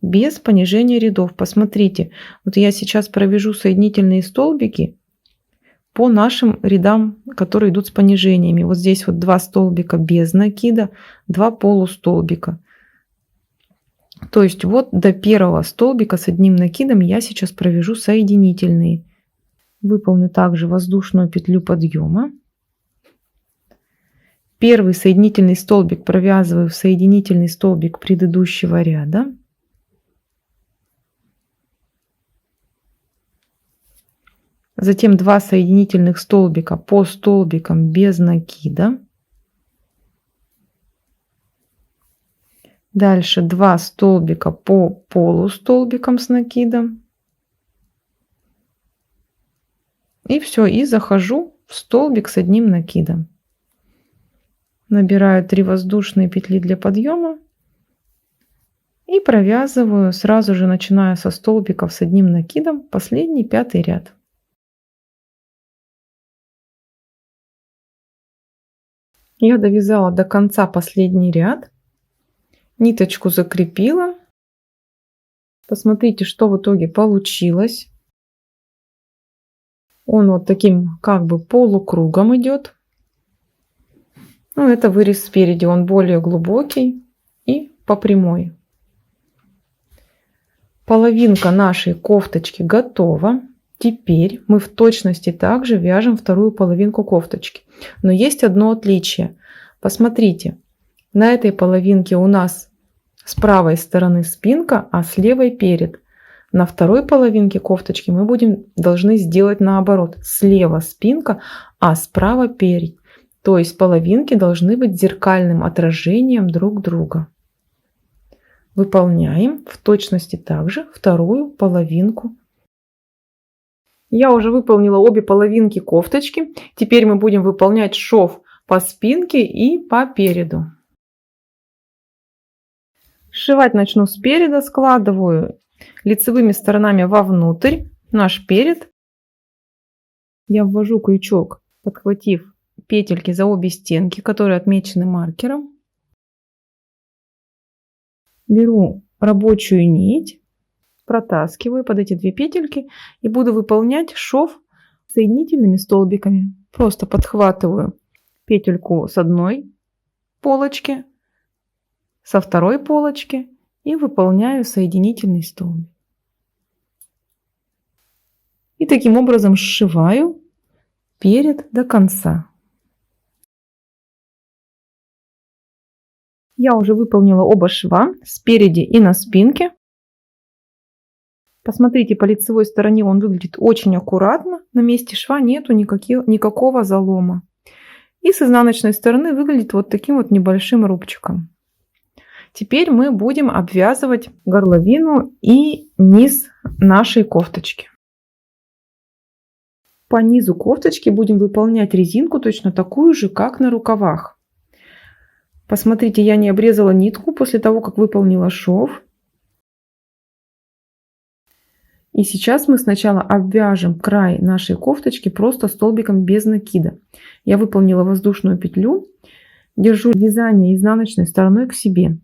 без понижения рядов. Посмотрите, вот я сейчас провяжу соединительные столбики по нашим рядам, которые идут с понижениями. Вот здесь вот 2 столбика без накида, 2 полустолбика. То есть вот до первого столбика с одним накидом я сейчас провяжу соединительные. Выполню также воздушную петлю подъема. Первый соединительный столбик провязываю в соединительный столбик предыдущего ряда. Затем 2 соединительных столбика по столбикам без накида. Дальше 2 столбика по полустолбикам с накидом. И все, и захожу в столбик с одним накидом. Набираю 3 воздушные петли для подъема. И провязываю, сразу же начиная со столбиков с одним накидом, последний 5-й ряд. Я довязала до конца последний ряд, ниточку закрепила. Посмотрите, что в итоге получилось. Он вот таким как бы полукругом идет. Ну, это вырез спереди, он более глубокий и по прямой. Половинка нашей кофточки готова. Теперь мы в точности также вяжем вторую половинку кофточки. Но есть одно отличие. Посмотрите, на этой половинке у нас с правой стороны спинка, а с левой перед. На второй половинке кофточки мы должны сделать наоборот. Слева спинка, а справа перед. То есть половинки должны быть зеркальным отражением друг друга. Выполняем в точности также вторую половинку. Я уже выполнила обе половинки кофточки. Теперь мы будем выполнять шов по спинке и по переду. Сшивать начну спереди, складываю лицевыми сторонами вовнутрь наш перед. Я ввожу крючок, подхватив петельки за обе стенки, которые отмечены маркером. Беру рабочую нить, протаскиваю под эти две петельки и буду выполнять шов соединительными столбиками. Просто подхватываю петельку с одной полочки, со второй полочки и выполняю соединительный столбик. И таким образом сшиваю перед до конца. Я уже выполнила оба шва спереди и на спинке. Посмотрите, по лицевой стороне он выглядит очень аккуратно. На месте шва нету никакого залома. И с изнаночной стороны выглядит вот таким вот небольшим рубчиком. Теперь мы будем обвязывать горловину и низ нашей кофточки. По низу кофточки будем выполнять резинку точно такую же, как на рукавах. Посмотрите, я не обрезала нитку после того, как выполнила шов. И сейчас мы сначала обвяжем край нашей кофточки просто столбиком без накида. Я выполнила воздушную петлю, держу вязание изнаночной стороной к себе.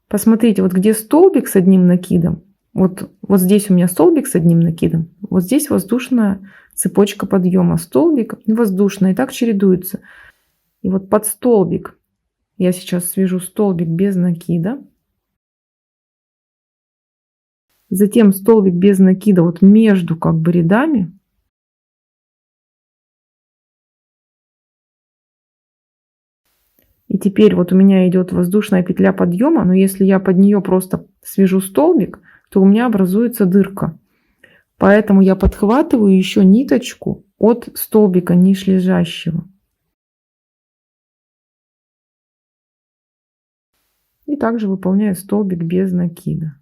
Посмотрите, вот где столбик с одним накидом, вот здесь у меня столбик с одним накидом, вот здесь воздушная цепочка подъема, столбик и воздушная, и так чередуются. И вот под столбик я сейчас свяжу столбик без накида. Затем столбик без накида вот между как бы рядами. И теперь вот у меня идет воздушная петля подъема, но если я под нее просто свяжу столбик, то у меня образуется дырка. Поэтому я подхватываю еще ниточку от столбика нижележащего. И также выполняю столбик без накида.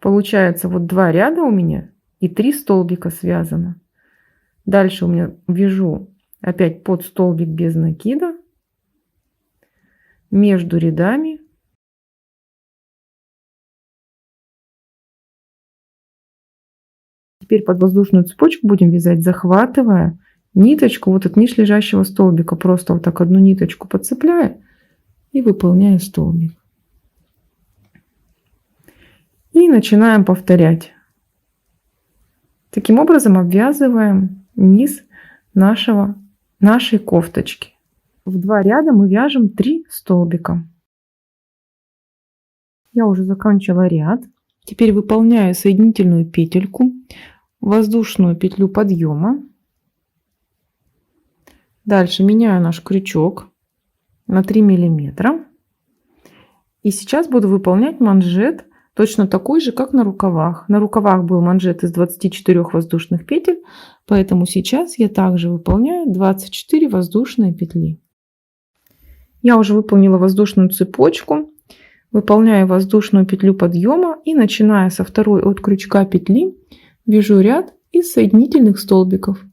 Получается вот 2 ряда у меня и 3 столбика связано. Дальше у меня вяжу опять под столбик без накида, между рядами. Теперь под воздушную цепочку будем вязать, захватывая ниточку вот от нижележащего столбика. Просто вот так одну ниточку подцепляю и выполняю столбик. И начинаем повторять. Таким образом обвязываем низ нашей кофточки. В 2 ряда мы вяжем 3 столбика. Я уже закончила ряд. Теперь выполняю соединительную петельку, воздушную петлю подъема. Дальше меняю наш крючок на 3 миллиметра. И сейчас буду выполнять манжет точно такой же, как на рукавах. На рукавах был манжет из 24 воздушных петель, поэтому сейчас я также выполняю 24 воздушные петли. Я уже выполнила воздушную цепочку, выполняю воздушную петлю подъема и начиная со второй от крючка петли вяжу ряд из соединительных столбиков.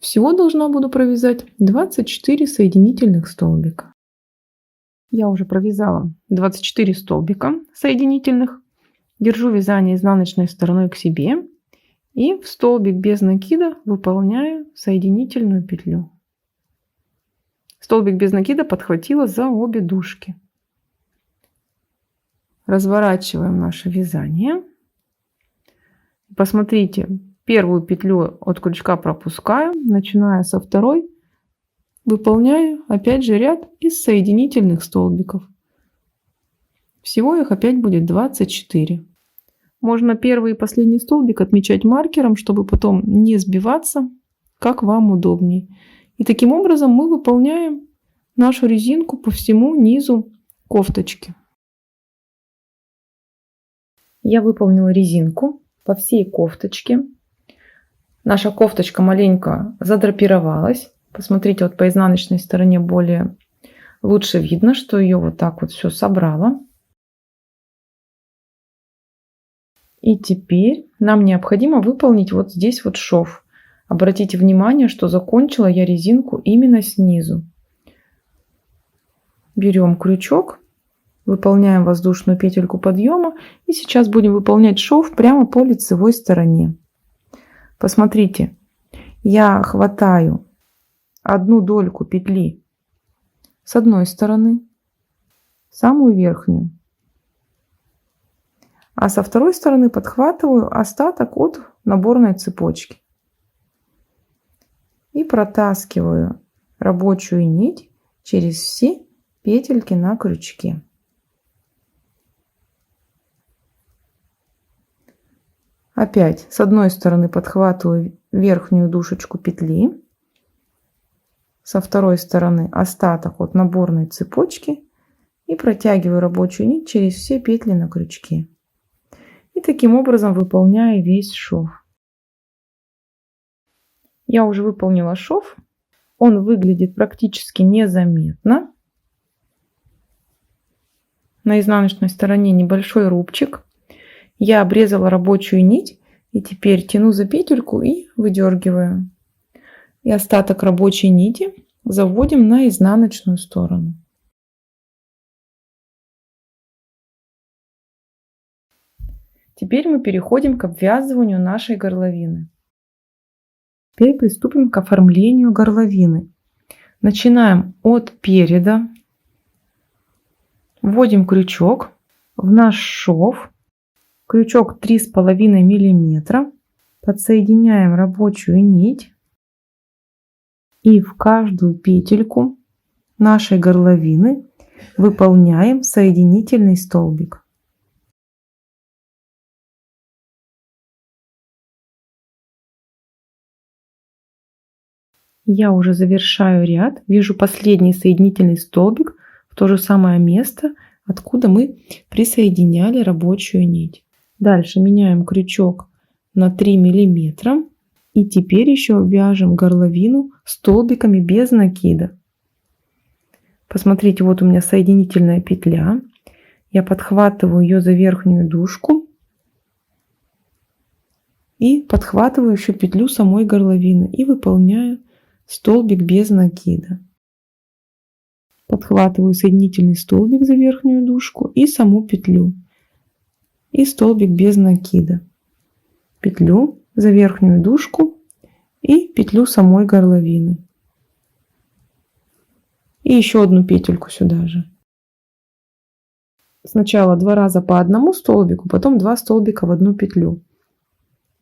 Всего должна буду провязать 24 соединительных столбика. Я уже провязала 24 столбика соединительных. Держу вязание изнаночной стороной к себе и в столбик без накида выполняю соединительную петлю. Столбик без накида подхватила за обе дужки. Разворачиваем наше вязание. Посмотрите, первую петлю от крючка пропускаю, начиная со второй, выполняю опять же ряд из соединительных столбиков. Всего их опять будет 24. Можно первый и последний столбик отмечать маркером, чтобы потом не сбиваться, как вам удобнее. И таким образом мы выполняем нашу резинку по всему низу кофточки. Я выполнила резинку по всей кофточке. Наша кофточка маленько задрапировалась. Посмотрите, вот по изнаночной стороне более лучше видно, что ее вот так вот все собрала. И теперь нам необходимо выполнить вот здесь вот шов. Обратите внимание, что закончила я резинку именно снизу. Берем крючок, выполняем воздушную петельку подъема и сейчас будем выполнять шов прямо по лицевой стороне. Посмотрите, я хватаю одну дольку петли с одной стороны, самую верхнюю, а со второй стороны подхватываю остаток от наборной цепочки и протаскиваю рабочую нить через все петельки на крючке. Опять с одной стороны подхватываю верхнюю дужечку петли, со второй стороны остаток от наборной цепочки и протягиваю рабочую нить через все петли на крючке. И таким образом выполняю весь шов. Я уже выполнила шов. Он выглядит практически незаметно. На изнаночной стороне небольшой рубчик. Я обрезала рабочую нить и теперь тяну за петельку и выдергиваю. И остаток рабочей нити заводим на изнаночную сторону. Теперь мы переходим к обвязыванию нашей горловины. Теперь приступим к оформлению горловины. Начинаем от переда. Вводим крючок в наш шов. Крючок 3,5 мм. Подсоединяем рабочую нить. И в каждую петельку нашей горловины выполняем соединительный столбик. Я уже завершаю ряд, вижу последний соединительный столбик в то же самое место, откуда мы присоединяли рабочую нить. Дальше меняем крючок на 3 мм и теперь еще вяжем горловину столбиками без накида. Посмотрите, вот у меня соединительная петля. Я подхватываю ее за верхнюю дужку и подхватываю еще петлю самой горловины и выполняю столбик без накида. Подхватываю соединительный столбик за верхнюю дужку и саму петлю. И столбик без накида. Петлю за верхнюю дужку и петлю самой горловины. И еще одну петельку сюда же. Сначала 2 раза по одному столбику, потом 2 столбика в одну петлю.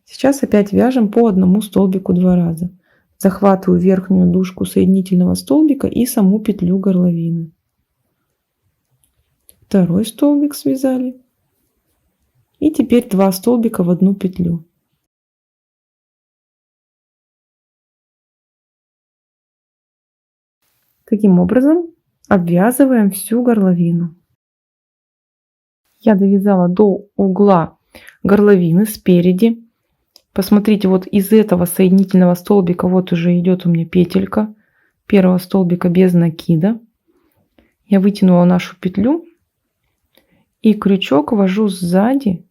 Сейчас опять вяжем по одному столбику 2 раза. Захватываю верхнюю дужку соединительного столбика и саму петлю горловины. Второй столбик связали. И теперь 2 столбика в одну петлю. Таким образом обвязываем всю горловину. Я довязала до угла горловины спереди. Посмотрите, вот из этого соединительного столбика вот уже идет у меня петелька первого столбика без накида. Я вытянула нашу петлю и крючок ввожу сзади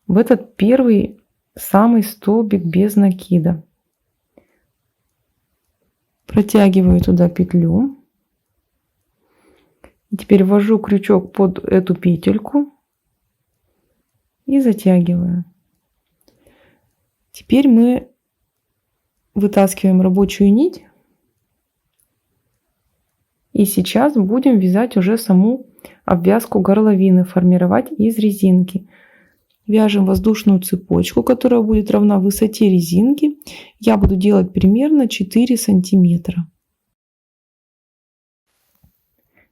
в этот первый самый столбик без накида. Протягиваю туда петлю И теперь ввожу крючок под эту петельку и затягиваю. Теперь мы вытаскиваем рабочую нить. И сейчас будем вязать уже саму обвязку горловины, формировать из резинки. Вяжем воздушную цепочку, которая будет равна высоте резинки. Я буду делать примерно 4 сантиметра.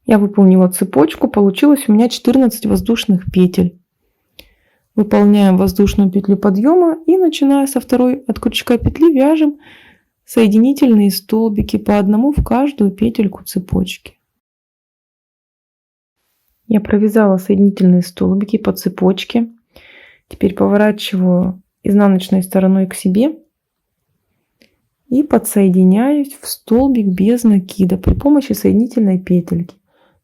Я выполнила цепочку, получилось у меня 14 воздушных петель. Выполняем воздушную петлю подъема и, начиная со второй от крючка петли, вяжем соединительные столбики по одному в каждую петельку цепочки. Я провязала соединительные столбики по цепочке. Теперь поворачиваю изнаночной стороной к себе и подсоединяюсь в столбик без накида при помощи соединительной петельки.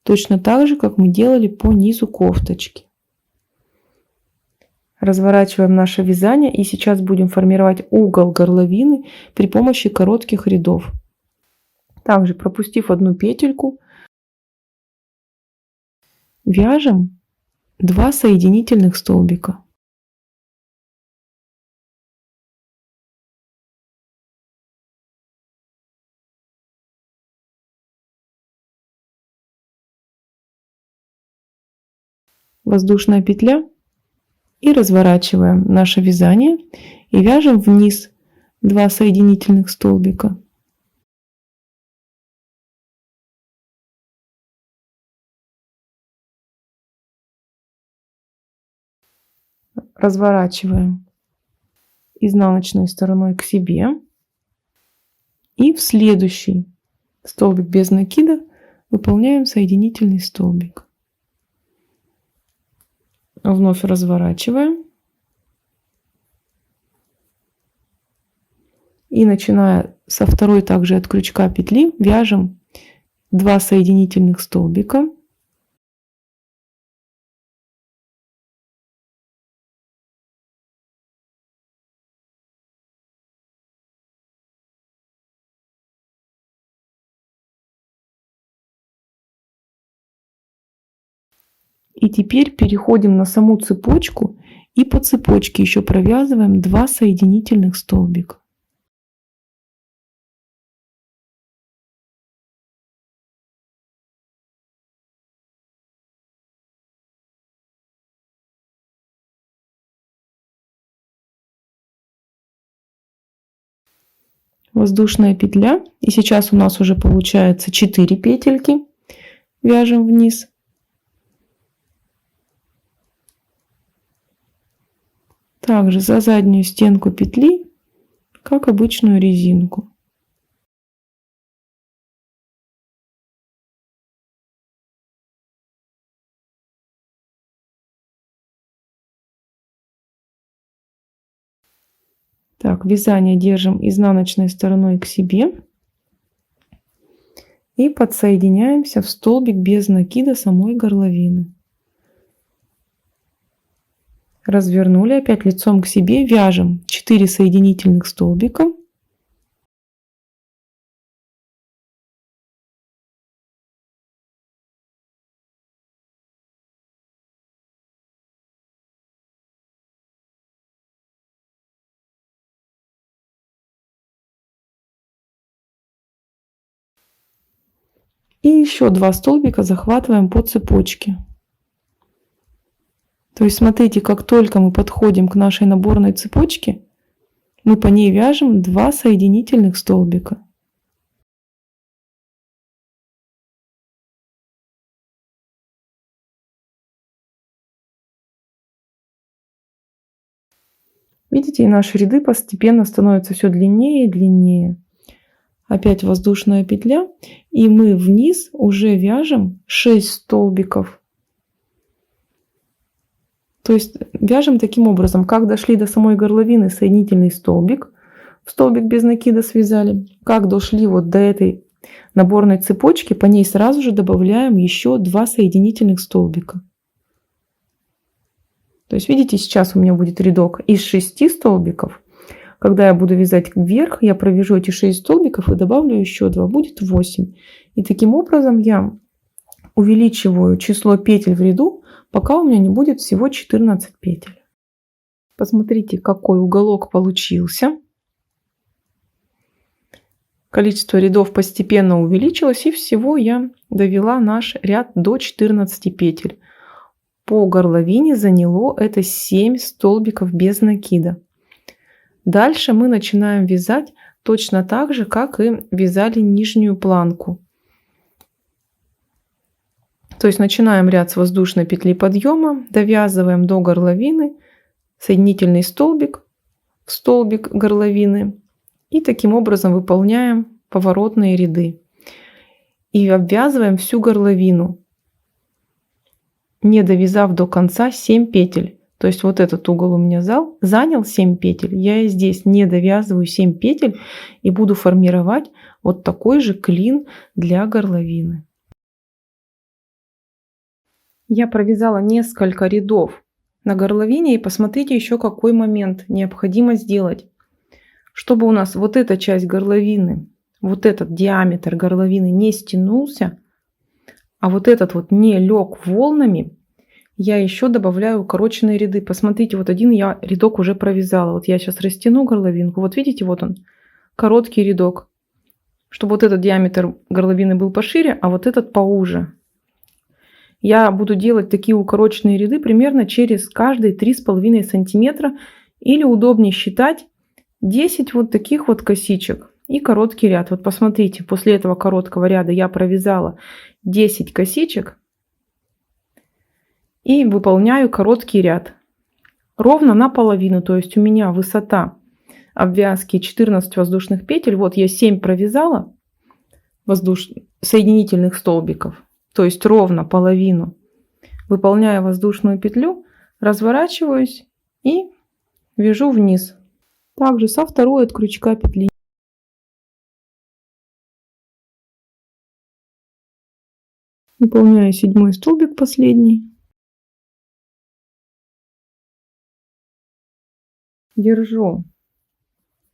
Точно так же, как мы делали по низу кофточки. Разворачиваем наше вязание и сейчас будем формировать угол горловины при помощи коротких рядов. Также пропустив одну петельку, вяжем 2 соединительных столбика. Воздушная петля и разворачиваем наше вязание и вяжем вниз 2 соединительных столбика. Разворачиваем изнаночной стороной к себе и в следующий столбик без накида выполняем соединительный столбик. Вновь разворачиваем. И начиная со второй также от крючка петли вяжем 2 соединительных столбика. И теперь переходим на саму цепочку и по цепочке еще провязываем 2 соединительных столбика. Воздушная петля. И сейчас у нас уже получается 4 петельки. Вяжем вниз. Также за заднюю стенку петли, как обычную резинку. Так, вязание держим изнаночной стороной к себе. И подсоединяемся в столбик без накида самой горловины. Развернули, опять лицом к себе, вяжем 4 соединительных столбика. И еще 2 столбика захватываем по цепочке. То есть смотрите, как только мы подходим к нашей наборной цепочке, мы по ней вяжем 2 соединительных столбика. Видите, и наши ряды постепенно становятся все длиннее и длиннее. Опять воздушная петля, и мы вниз уже вяжем 6 столбиков. То есть вяжем таким образом, как дошли до самой горловины, соединительный столбик, в столбик без накида связали, как дошли вот до этой наборной цепочки, по ней сразу же добавляем еще 2 соединительных столбика. То есть видите, сейчас у меня будет рядок из 6 столбиков. Когда я буду вязать вверх, я провяжу эти 6 столбиков и добавлю еще 2, будет 8. И таким образом я увеличиваю число петель в ряду, пока у меня не будет всего 14 петель. Посмотрите, какой уголок получился. Количество рядов постепенно увеличилось, и всего я довела наш ряд до 14 петель. По горловине заняло это 7 столбиков без накида. Дальше мы начинаем вязать точно так же, как и вязали нижнюю планку. То есть начинаем ряд с воздушной петли подъема, довязываем до горловины, соединительный столбик в столбик горловины и таким образом выполняем поворотные ряды. И обвязываем всю горловину, не довязав до конца 7 петель. То есть вот этот угол у меня занял 7 петель. Я здесь не довязываю 7 петель и буду формировать вот такой же клин для горловины. Я провязала несколько рядов на горловине, и посмотрите еще какой момент необходимо сделать. Чтобы у нас вот эта часть горловины, вот этот диаметр горловины не стянулся, а вот этот вот не лег волнами, я еще добавляю укороченные ряды. Посмотрите, вот один я рядок уже провязала. Вот я сейчас растяну горловинку. Вот видите, вот он, короткий рядок. Чтобы вот этот диаметр горловины был пошире, а вот этот поуже. Я буду делать такие укороченные ряды примерно через каждые 3,5 сантиметра. Или удобнее считать 10 вот таких вот косичек и короткий ряд. Вот посмотрите, после этого короткого ряда я провязала 10 косичек и выполняю короткий ряд ровно наполовину. То есть у меня высота обвязки 14 воздушных петель. Вот я 7 провязала соединительных столбиков, то есть ровно половину. Выполняю воздушную петлю, разворачиваюсь и вяжу вниз. Также со второй от крючка петли. Выполняю 7 столбик последний. Держу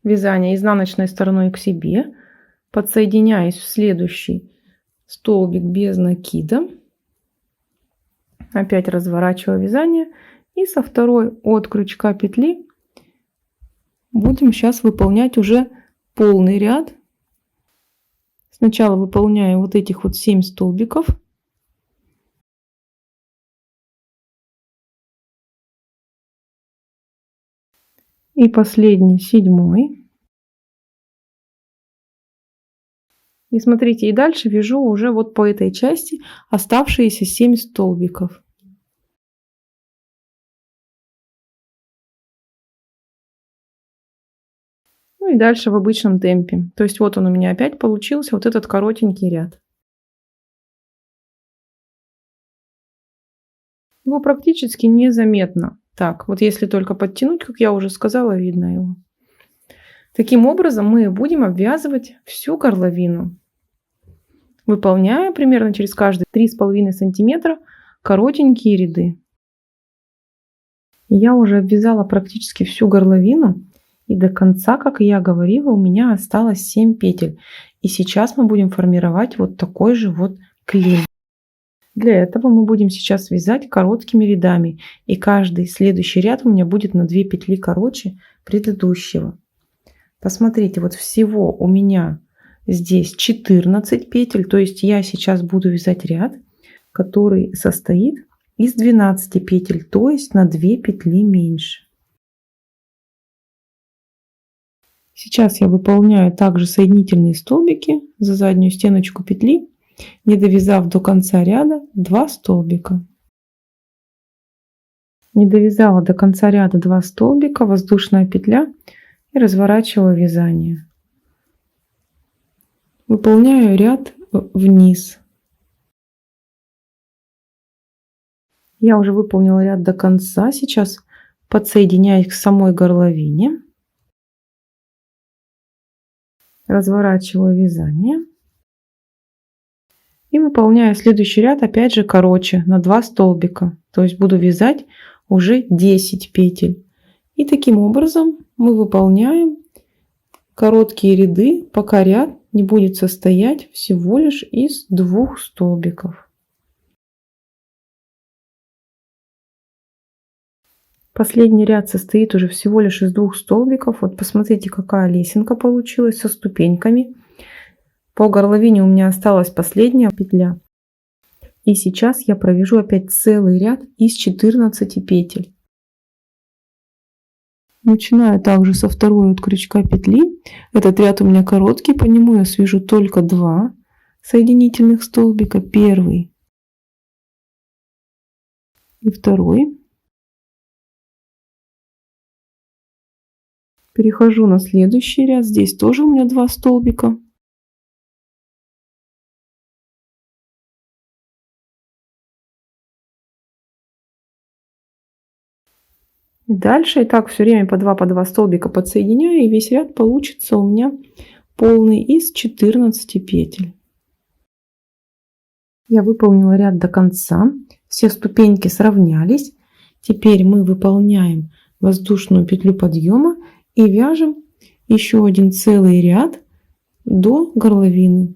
вязание изнаночной стороной к себе, подсоединяюсь в следующий столбик без накида, опять разворачиваю вязание и со второй от крючка петли будем сейчас выполнять уже полный ряд. Сначала выполняю вот этих вот 7 столбиков. И последний, 7. И смотрите, и дальше вяжу уже вот по этой части оставшиеся 7 столбиков. Ну и дальше в обычном темпе. То есть вот он у меня опять получился, вот этот коротенький ряд. Его практически незаметно. Так, вот если только подтянуть, как я уже сказала, видно его. Таким образом мы будем обвязывать всю горловину, выполняя примерно через каждые 3,5 сантиметра коротенькие ряды. Я уже обвязала практически всю горловину, и до конца, как я говорила, у меня осталось 7 петель. И сейчас мы будем формировать вот такой же вот клин. Для этого мы будем сейчас вязать короткими рядами, и каждый следующий ряд у меня будет на 2 петли короче предыдущего. Посмотрите, вот всего у меня здесь 14 петель, то есть я сейчас буду вязать ряд, который состоит из 12 петель, то есть на 2 петли меньше. Сейчас я выполняю также соединительные столбики за заднюю стеночку петли, не довязав до конца ряда 2 столбика. Не довязала до конца ряда 2 столбика, воздушная петля и разворачиваю вязание. Выполняю ряд вниз. Я уже выполнила ряд до конца. Сейчас подсоединяюсь к самой горловине. Разворачиваю вязание. И выполняю следующий ряд опять же короче, на 2 столбика. То есть буду вязать уже 10 петель. И таким образом мы выполняем короткие ряды, пока ряд не будет состоять всего лишь из 2 столбиков. Последний ряд состоит уже всего лишь из 2 столбиков. Вот посмотрите, какая лесенка получилась со ступеньками. По горловине у меня осталась последняя петля. И сейчас я провяжу опять целый ряд из 14 петель. Начинаю также со второй от крючка петли. Этот ряд у меня короткий, по нему я свяжу только 2 соединительных столбика. Первый и второй. Перехожу на следующий ряд. Здесь тоже у меня 2 столбика. И дальше и так все время по 2 столбика подсоединяю, и весь ряд получится у меня полный из 14 петель. Я выполнила ряд до конца. Все ступеньки сравнялись. Теперь мы выполняем воздушную петлю подъема и вяжем еще один целый ряд до горловины.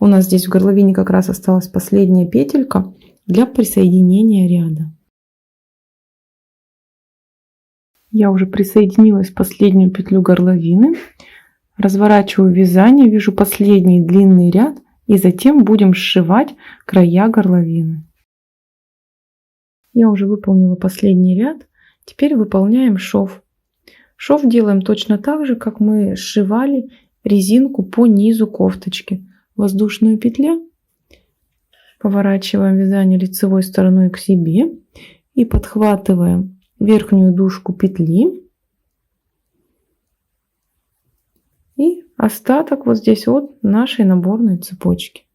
У нас здесь в горловине как раз осталась последняя петелька для присоединения ряда. Я уже присоединилась в последнюю петлю горловины. Разворачиваю вязание, вяжу последний длинный ряд и затем будем сшивать края горловины. Я уже выполнила последний ряд. Теперь выполняем шов. Шов делаем точно так же, как мы сшивали резинку по низу кофточки. Воздушная петля. Поворачиваем вязание лицевой стороной к себе и подхватываем верхнюю дужку петли. И остаток вот здесь от нашей наборной цепочки.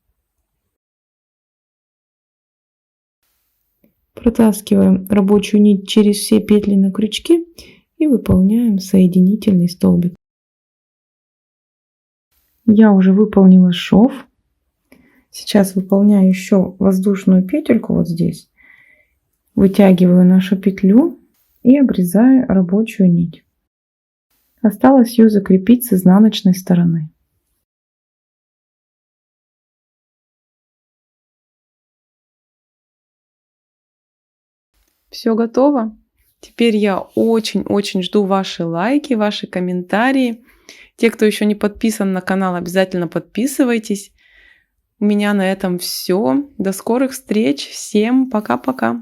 Протаскиваем рабочую нить через все петли на крючке и выполняем соединительный столбик. Я уже выполнила шов. Сейчас выполняю еще воздушную петельку вот здесь. Вытягиваю нашу петлю и обрезаю рабочую нить. Осталось ее закрепить с изнаночной стороны. Все готово. Теперь я очень-очень жду ваши лайки, ваши комментарии. Те, кто еще не подписан на канал, обязательно подписывайтесь. У меня на этом все. До скорых встреч. Всем пока-пока.